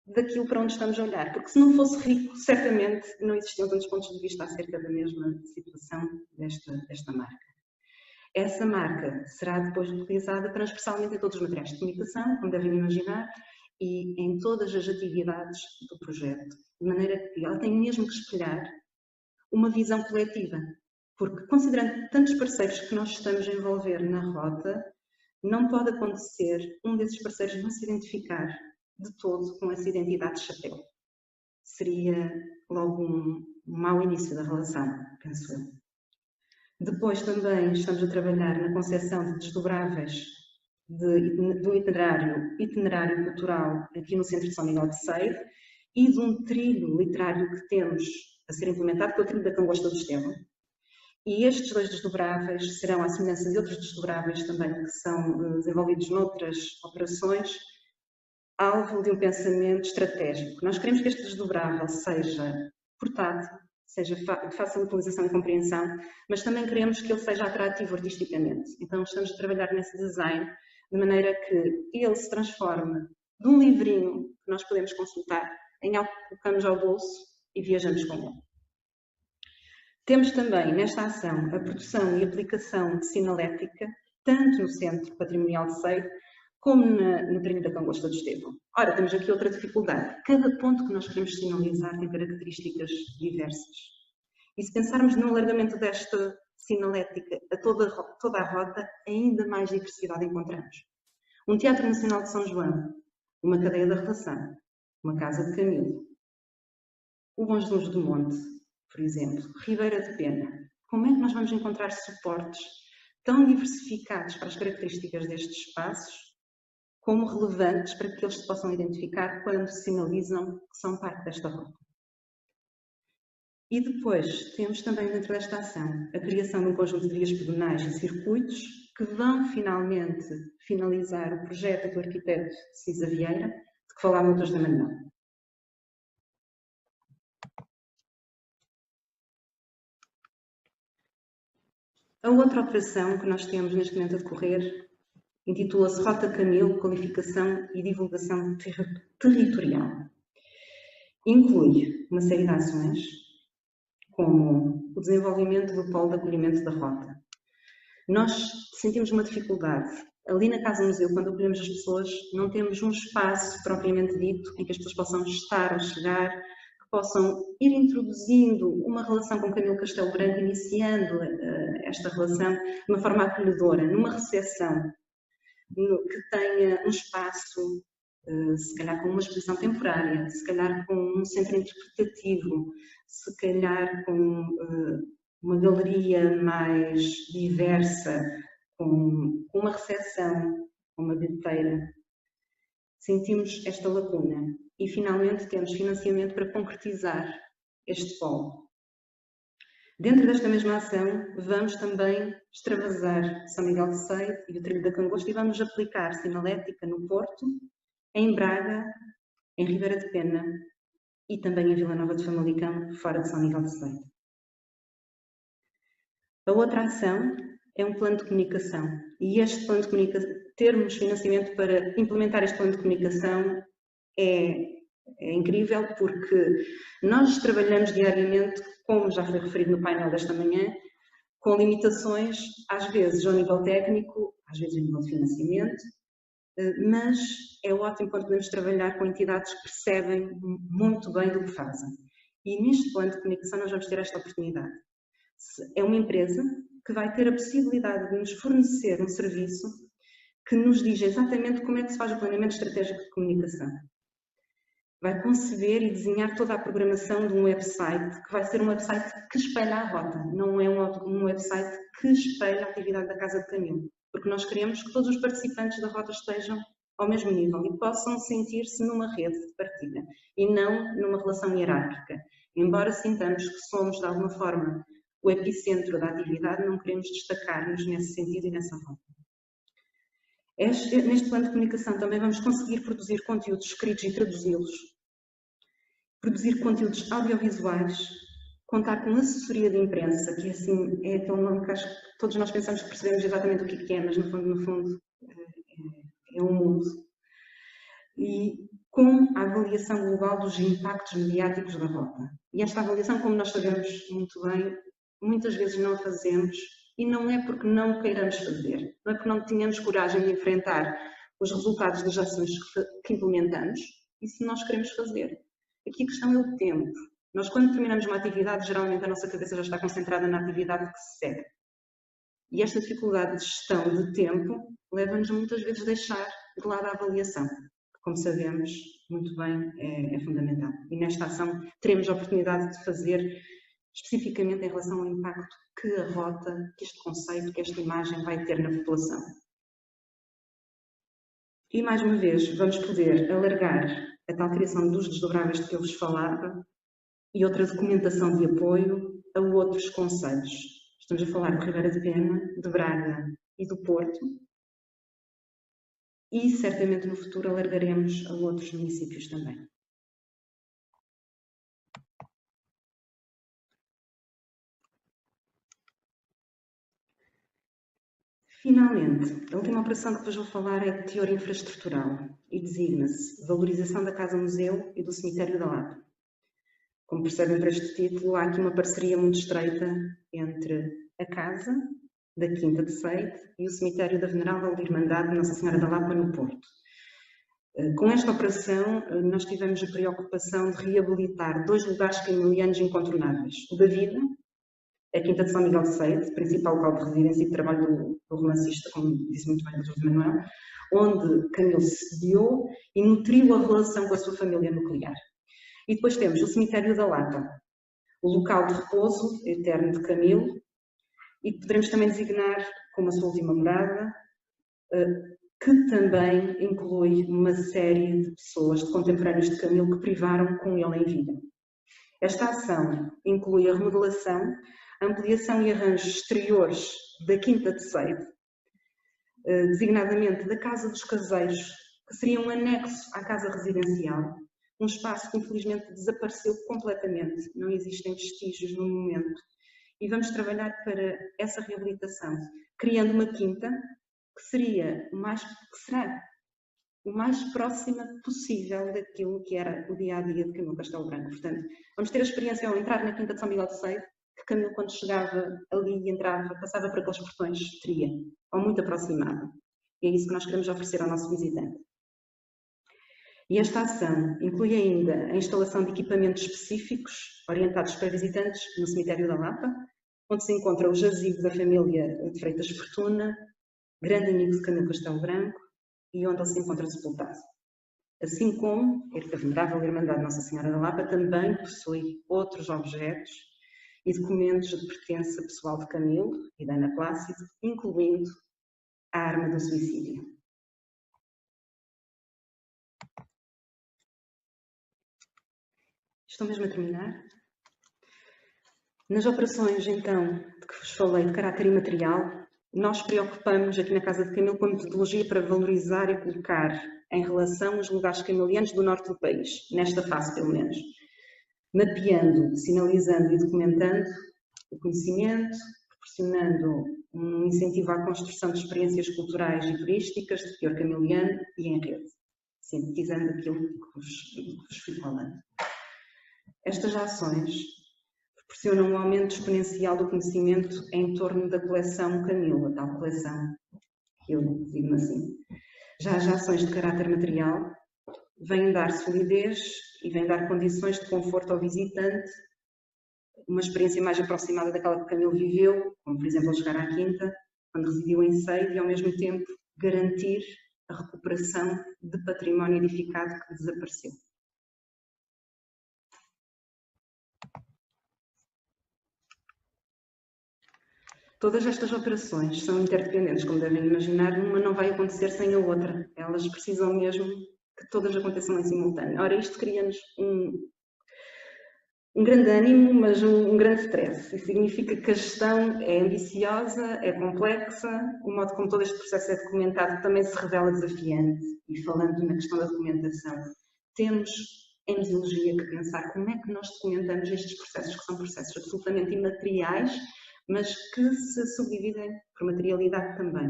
daquilo para onde estamos a olhar. Porque se não fosse rico, certamente não existiam tantos pontos de vista acerca da mesma situação desta marca. Essa marca será depois utilizada transversalmente em todos os materiais de comunicação, como devem imaginar, e em todas as atividades do projeto, de maneira que ela tem mesmo que espelhar uma visão coletiva, porque considerando tantos parceiros que nós estamos a envolver na rota, não pode acontecer um desses parceiros não se identificar de todo com essa identidade de chapéu. Seria logo um mau início da relação, penso eu. Depois também estamos a trabalhar na concepção de desdobráveis do itinerário cultural aqui no Centro de São Miguel de Ceira e de um trilho literário que temos a ser implementado, que é o trilho da Cangosta do Estevão. E estes 2 desdobráveis serão, à semelhança de outros desdobráveis também que são desenvolvidos noutras operações, alvo de um pensamento estratégico. Nós queremos que este desdobrável seja portátil, seja de fácil utilização e compreensão, mas também queremos que ele seja atrativo artisticamente. Então estamos a trabalhar nesse design de maneira que ele se transforme de um livrinho que nós podemos consultar em algo que colocamos ao bolso e viajamos com ele. Temos também nesta ação a produção e aplicação de sinalética, tanto no Centro Patrimonial de Ceira, como no Trilho da Cangosta do Estevão. Ora, temos aqui outra dificuldade. Cada ponto que nós queremos sinalizar tem características diversas. E se pensarmos no alargamento desta sinalética a toda a rota, ainda mais diversidade encontramos. Um Teatro Nacional de São João, uma cadeia da relação, uma Casa de Camilo, o Bons Lumes do Monte, por exemplo, Ribeira de Pena. Como é que nós vamos encontrar suportes tão diversificados para as características destes espaços, como relevantes para que eles se possam identificar quando sinalizam que são parte desta rota? E depois temos também dentro desta ação a criação de um conjunto de vias pedonais e circuitos que vão finalmente finalizar o projeto do arquiteto Cisa Vieira, de que falámos hoje da manhã. A outra operação que nós temos neste momento a decorrer intitula-se Rota Camilo, Qualificação e Divulgação Territorial. Inclui uma série de ações, como o desenvolvimento do polo de acolhimento da rota. Nós sentimos uma dificuldade. Ali na Casa Museu, quando acolhemos as pessoas, não temos um espaço propriamente dito em que as pessoas possam estar ou chegar, que possam ir introduzindo uma relação com Camilo Castelo Branco, iniciando esta relação de uma forma acolhedora, numa recepção que tenha um espaço, se calhar com uma exposição temporária, se calhar com um centro interpretativo, se calhar com uma galeria mais diversa, com uma recepção, com uma bilheteira. Sentimos esta lacuna e finalmente temos financiamento para concretizar este polo. Dentro desta mesma ação, vamos também extravasar São Miguel de Ceio e o Trilho da Cangosta e vamos aplicar sinalética no Porto, em Braga, em Ribeira de Pena e também em Vila Nova de Famalicão, fora de São Miguel de Ceio. A outra ação é um plano de comunicação e este plano de comunicação, termos financiamento para implementar este plano de comunicação é incrível, porque nós trabalhamos diariamente, como já foi referido no painel desta manhã, com limitações, às vezes ao nível técnico, às vezes ao nível de financiamento, mas é ótimo quando podemos trabalhar com entidades que percebem muito bem do que fazem. E neste plano de comunicação nós vamos ter esta oportunidade. É uma empresa que vai ter a possibilidade de nos fornecer um serviço que nos diz exatamente como é que se faz o planeamento estratégico de comunicação. Vai conceber e desenhar toda a programação de um website, que vai ser um website que espelha a rota, não é um website que espelha a atividade da Casa de Camilo, porque nós queremos que todos os participantes da rota estejam ao mesmo nível e possam sentir-se numa rede de partilha e não numa relação hierárquica. Embora sintamos que somos, de alguma forma, o epicentro da atividade, não queremos destacar-nos nesse sentido e nessa rota. Neste plano de comunicação também vamos conseguir produzir conteúdos escritos e traduzi-los, produzir conteúdos audiovisuais, contar com assessoria de imprensa, que assim é aquele nome que acho que todos nós pensamos que percebemos exatamente o que é, mas no fundo é um mundo. E com a avaliação global dos impactos mediáticos da rota. E esta avaliação, como nós sabemos muito bem, muitas vezes não a fazemos. E não é porque não o queiramos fazer, não é porque não tenhamos coragem de enfrentar os resultados das ações que implementamos, isso nós queremos fazer. Aqui a questão é o tempo. Nós, quando terminamos uma atividade, geralmente a nossa cabeça já está concentrada na atividade que se segue. E esta dificuldade de gestão de tempo leva-nos muitas vezes a deixar de lado a avaliação, que, como sabemos muito bem, é fundamental. E nesta ação teremos a oportunidade de fazer especificamente em relação ao impacto que a rota, que este conceito, que esta imagem vai ter na população. E mais uma vez vamos poder alargar a tal criação dos desdobráveis de que eu vos falava e outra documentação de apoio a outros concelhos. Estamos a falar de Ribeira de Pena, de Braga e do Porto e certamente no futuro alargaremos a outros municípios também. Finalmente, a última operação que vos vou falar é de teor infraestrutural e designa-se Valorização da Casa Museu e do Cemitério da Lapa. Como percebem por este título, há aqui uma parceria muito estreita entre a Casa da Quinta de Seide e o cemitério da Venerável Irmandade Nossa Senhora da Lapa, no Porto. Com esta operação, nós tivemos a preocupação de reabilitar 2 lugares camilianos incontornáveis. O da vida, a Quinta de São Miguel de Seide, principal local de residência e de trabalho do romancista, como disse muito bem o Dr. Manuel, onde Camilo se sediou e nutriu a relação com a sua família nuclear. E depois temos o cemitério da Lapa, o local de repouso eterno de Camilo, e poderemos também designar como a sua última morada, que também inclui uma série de pessoas, de contemporâneos de Camilo, que privaram com ele em vida. Esta ação inclui a remodelação, a ampliação e arranjos exteriores da Quinta de Seide, designadamente da Casa dos Caseiros, que seria um anexo à casa residencial, um espaço que infelizmente desapareceu completamente, não existem vestígios no momento. E vamos trabalhar para essa reabilitação, criando uma quinta que será o mais próxima possível daquilo que era o dia-a-dia de Camilo Castelo Branco. Portanto, vamos ter a experiência ao entrar na Quinta de São Miguel de Seide, que Camilo, quando chegava ali e entrava, passava por aqueles portões, teria, ou muito aproximado. E é isso que nós queremos oferecer ao nosso visitante. E esta ação inclui ainda a instalação de equipamentos específicos orientados para visitantes no cemitério da Lapa, onde se encontra o jazigo da família de Freitas Fortuna, grande amigo de Camilo Castelo Branco, e onde ele se encontra sepultado. Assim como a Venerável Irmandade Nossa Senhora da Lapa também possui outros objetos e documentos de pertença pessoal de Camilo e da Ana Plácido, incluindo a arma do suicídio. Estou mesmo a terminar. Nas operações, então, de que vos falei, de caráter imaterial, nós preocupamos aqui na Casa de Camilo com a metodologia para valorizar e colocar em relação os lugares camilianos do norte do país, nesta fase pelo menos, mapeando, sinalizando e documentando o conhecimento, proporcionando um incentivo à construção de experiências culturais e turísticas de teor camiliano e em rede, sintetizando aquilo que vos fui falando. Estas ações proporcionam um aumento exponencial do conhecimento em torno da coleção Camilo, a tal coleção que eu digo assim. Já as ações de caráter material vêm dar solidez e vêm dar condições de conforto ao visitante, uma experiência mais aproximada daquela que Camilo viveu, como por exemplo chegar à Quinta, quando residiu em Seide, e ao mesmo tempo garantir a recuperação de património edificado que desapareceu. Todas estas operações são interdependentes, como devem imaginar, uma não vai acontecer sem a outra. Elas precisam mesmo que todas aconteçam em simultâneo. Ora, isto cria-nos um grande ânimo, mas um grande stress. Isso significa que a gestão é ambiciosa, é complexa, o modo como todo este processo é documentado também se revela desafiante. E falando na questão da documentação, temos em museologia que pensar como é que nós documentamos estes processos, que são processos absolutamente imateriais, mas que se subdividem por materialidade também.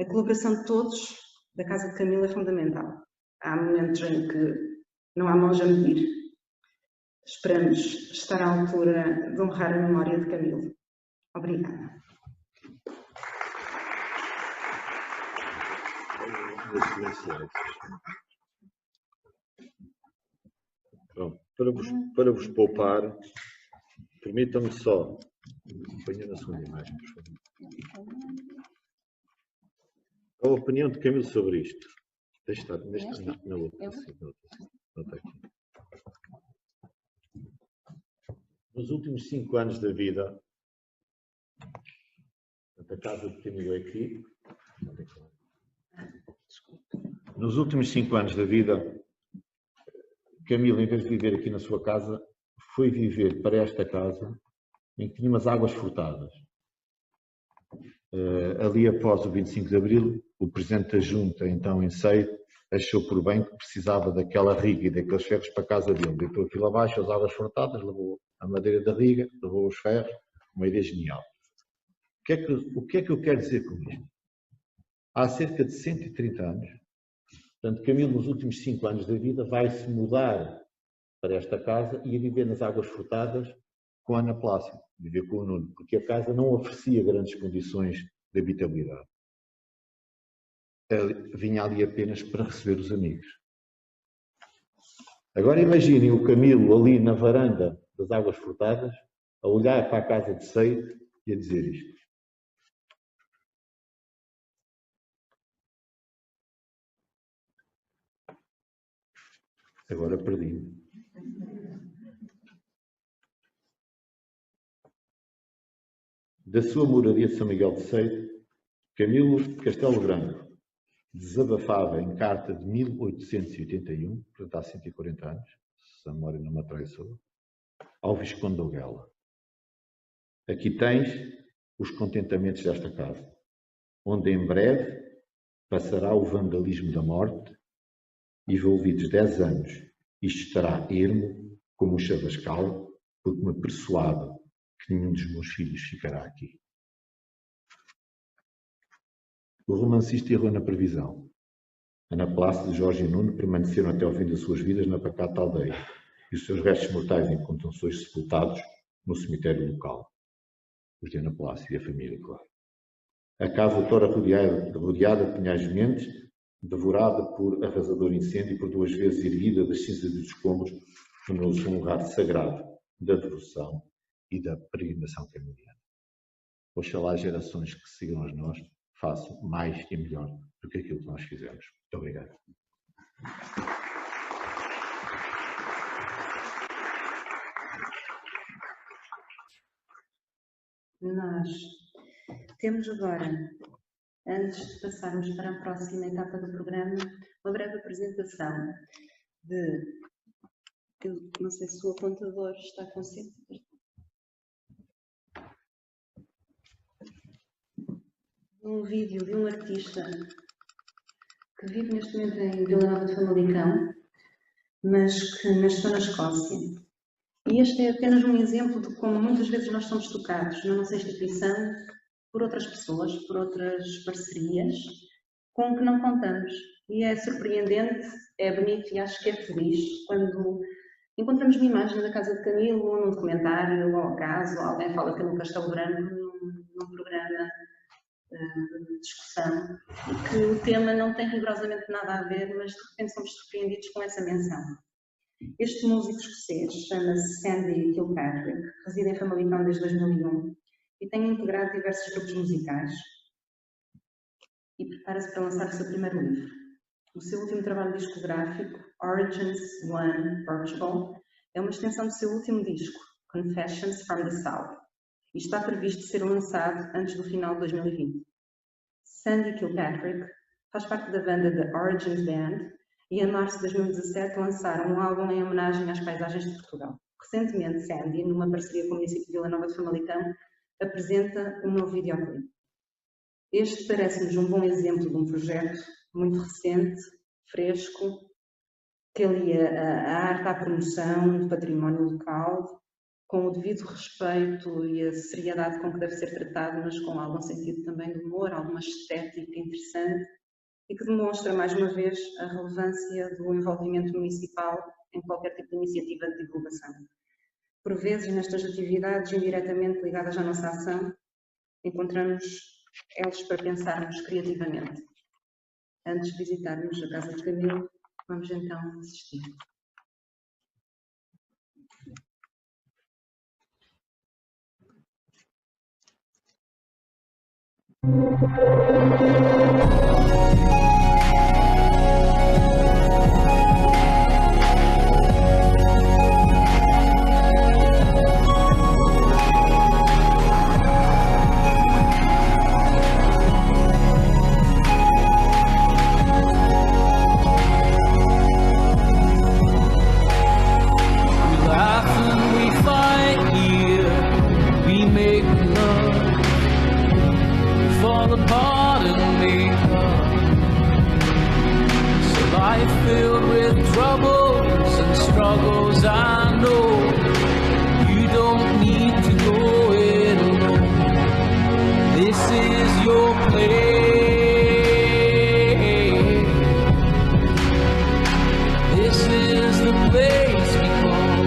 A colaboração de todos da Casa de Camilo é fundamental. Há momentos em que não há mãos a medir. Esperamos estar à altura de honrar a memória de Camilo. Obrigada. Pronto, para vos poupar, permitam-me só. Ponha na segunda imagem, por favor. A opinião de Camilo sobre isto. Deixa estar na outra. Nota aqui. Nos últimos 5 anos da vida, a casa de Camilo é aqui. Nos últimos 5 anos da vida, Camilo, em vez de viver aqui na sua casa, foi viver para esta casa, em que tinha umas águas furtadas. Ali após o 25 de Abril, o Presidente da Junta, então em Seide, achou por bem que precisava daquela riga e daqueles ferros para a casa dele. Deitou aquilo abaixo, as águas furtadas, levou a madeira da riga, levou os ferros, uma ideia genial. O que é que eu quero dizer com isto? Há cerca de 130 anos, portanto, Camilo, nos últimos 5 anos da vida, vai se mudar para esta casa e a viver nas águas furtadas com Ana Plácido. viver com o Nuno, porque a casa não oferecia grandes condições de habitabilidade. Vinha ali apenas para receber os amigos. Agora imaginem o Camilo ali na varanda das Águas Furtadas, a olhar para a casa de Seito e a dizer isto. Agora perdi-me. Da sua moradia de São Miguel de Seito, Camilo Castelo Branco desabafava em carta de 1881, portanto há 140 anos, se a memória não me atraiçoou, ao Visconde de Ouguela. Aqui tens os contentamentos desta casa, onde em breve passará o vandalismo da morte, e envolvidos 10 anos, isto estará ermo como um chavascal, porque me persuado que nenhum dos meus filhos ficará aqui. O romancista errou na previsão. Ana Plácido e Jorge Nuno permaneceram até ao fim das suas vidas na pacata aldeia, e os seus restos mortais encontram-se hoje sepultados no cemitério local. Os de Ana Plácido e a família, claro. A casa toda rodeada de pinhais mentes, devorada por arrasador incêndio e por 2 vezes erguida das cinzas dos escombros, tornou-se um lugar sagrado da devoção e da peregrinação camiliana. Oxalá as gerações que sigam a nós façam mais e melhor do que aquilo que nós fizemos. Muito obrigado. Nós temos agora, antes de passarmos para a próxima etapa do programa, uma breve apresentação de... Não sei se o apontador está consigo. Um vídeo de um artista que vive neste momento em Vila Nova de Famalicão, mas que nasceu na Escócia. E este é apenas um exemplo de como muitas vezes nós somos tocados na nossa instituição por outras pessoas, por outras parcerias, com que não contamos. E é surpreendente, é bonito e acho que é feliz quando encontramos uma imagem da casa de Camilo, num documentário, ou ao caso, alguém fala que no Castelo Branco, num programa de discussão, e que o tema não tem rigorosamente nada a ver, mas de repente somos surpreendidos com essa menção. Este músico escocês chama-se Sandy Kilpatrick, reside em Famalicão desde 2001 e tem integrado diversos grupos musicais e prepara-se para lançar o seu primeiro livro. O seu último trabalho discográfico, Origins One Portugal, é uma extensão do seu último disco, Confessions from the South, e está previsto ser lançado antes do final de 2020. Sandy Kilpatrick faz parte da banda The Origins Band e em março de 2017 lançaram um álbum em homenagem às paisagens de Portugal. Recentemente, Sandy, numa parceria com o município de Vila Nova de Famalicão, apresenta um novo videoclipe. Este parece-nos um bom exemplo de um projeto muito recente, fresco, que alia a arte à promoção do património local, com o devido respeito e a seriedade com que deve ser tratado, mas com algum sentido também de humor, alguma estética interessante, e que demonstra, mais uma vez, a relevância do envolvimento municipal em qualquer tipo de iniciativa de divulgação. Por vezes, nestas atividades indiretamente ligadas à nossa ação, encontramos eles para pensarmos criativamente. Antes de visitarmos a Casa de Camilo, vamos então assistir. Filled with troubles and struggles, I know you don't need to go it alone. This is your place. This is the place we call.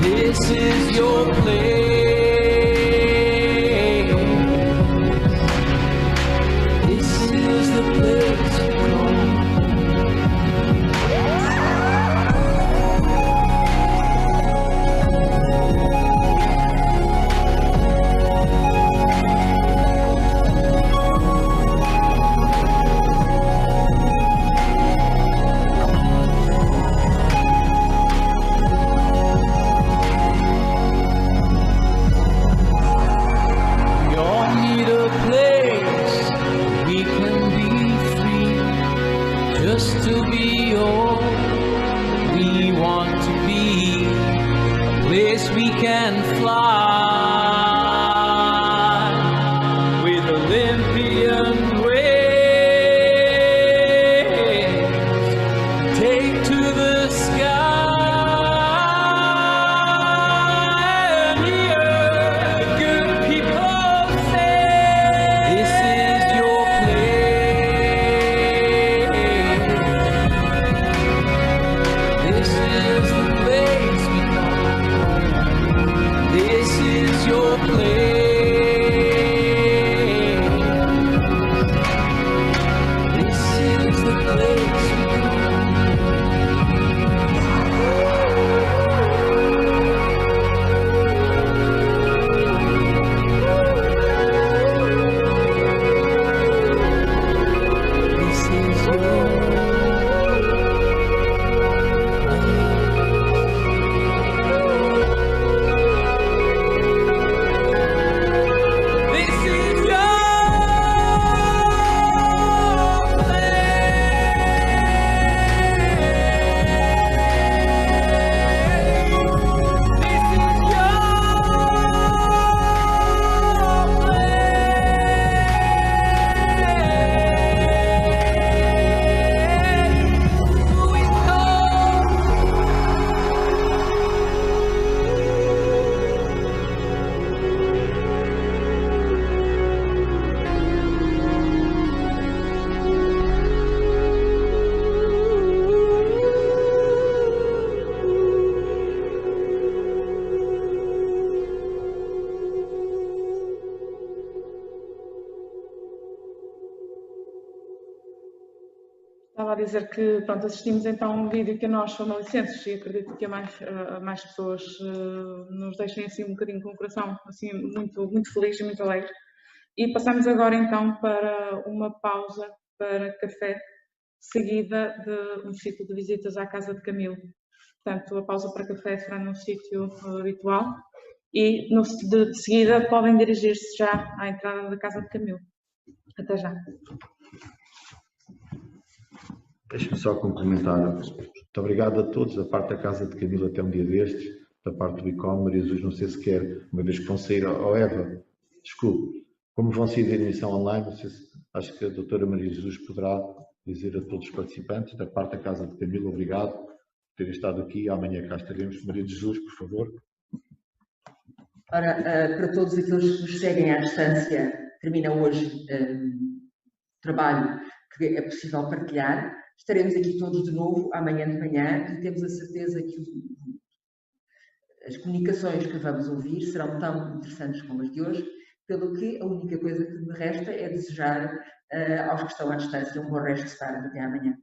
This is your place. estava a dizer que, pronto, assistimos então a um vídeo que a nós, famalicenses, e acredito que a mais pessoas nos deixem assim um bocadinho com o coração assim, muito, muito feliz e muito alegre. E passamos agora então para uma pausa para café, seguida de um ciclo de visitas à casa de Camilo. Portanto, a pausa para café será num sítio habitual e de seguida podem dirigir-se já à entrada da casa de Camilo. Até já. Deixe-me só complementar. Muito obrigado a todos, da parte da Casa de Camilo até um dia destes, da parte do ICOM. Maria Jesus, não sei se quer, uma vez que vão sair, Eva, desculpe, como vão sair da emissão online, não sei se, acho que a doutora Maria Jesus poderá dizer a todos os participantes, da parte da Casa de Camilo, obrigado por terem estado aqui, amanhã cá estaremos. Maria Jesus, por favor. Ora, para todos aqueles que nos seguem à distância, termina hoje trabalho que é possível partilhar. Estaremos aqui todos de novo amanhã de manhã e temos a certeza que as comunicações que vamos ouvir serão tão interessantes como as de hoje, pelo que a única coisa que me resta é desejar aos que estão à distância um bom resto de tarde até amanhã.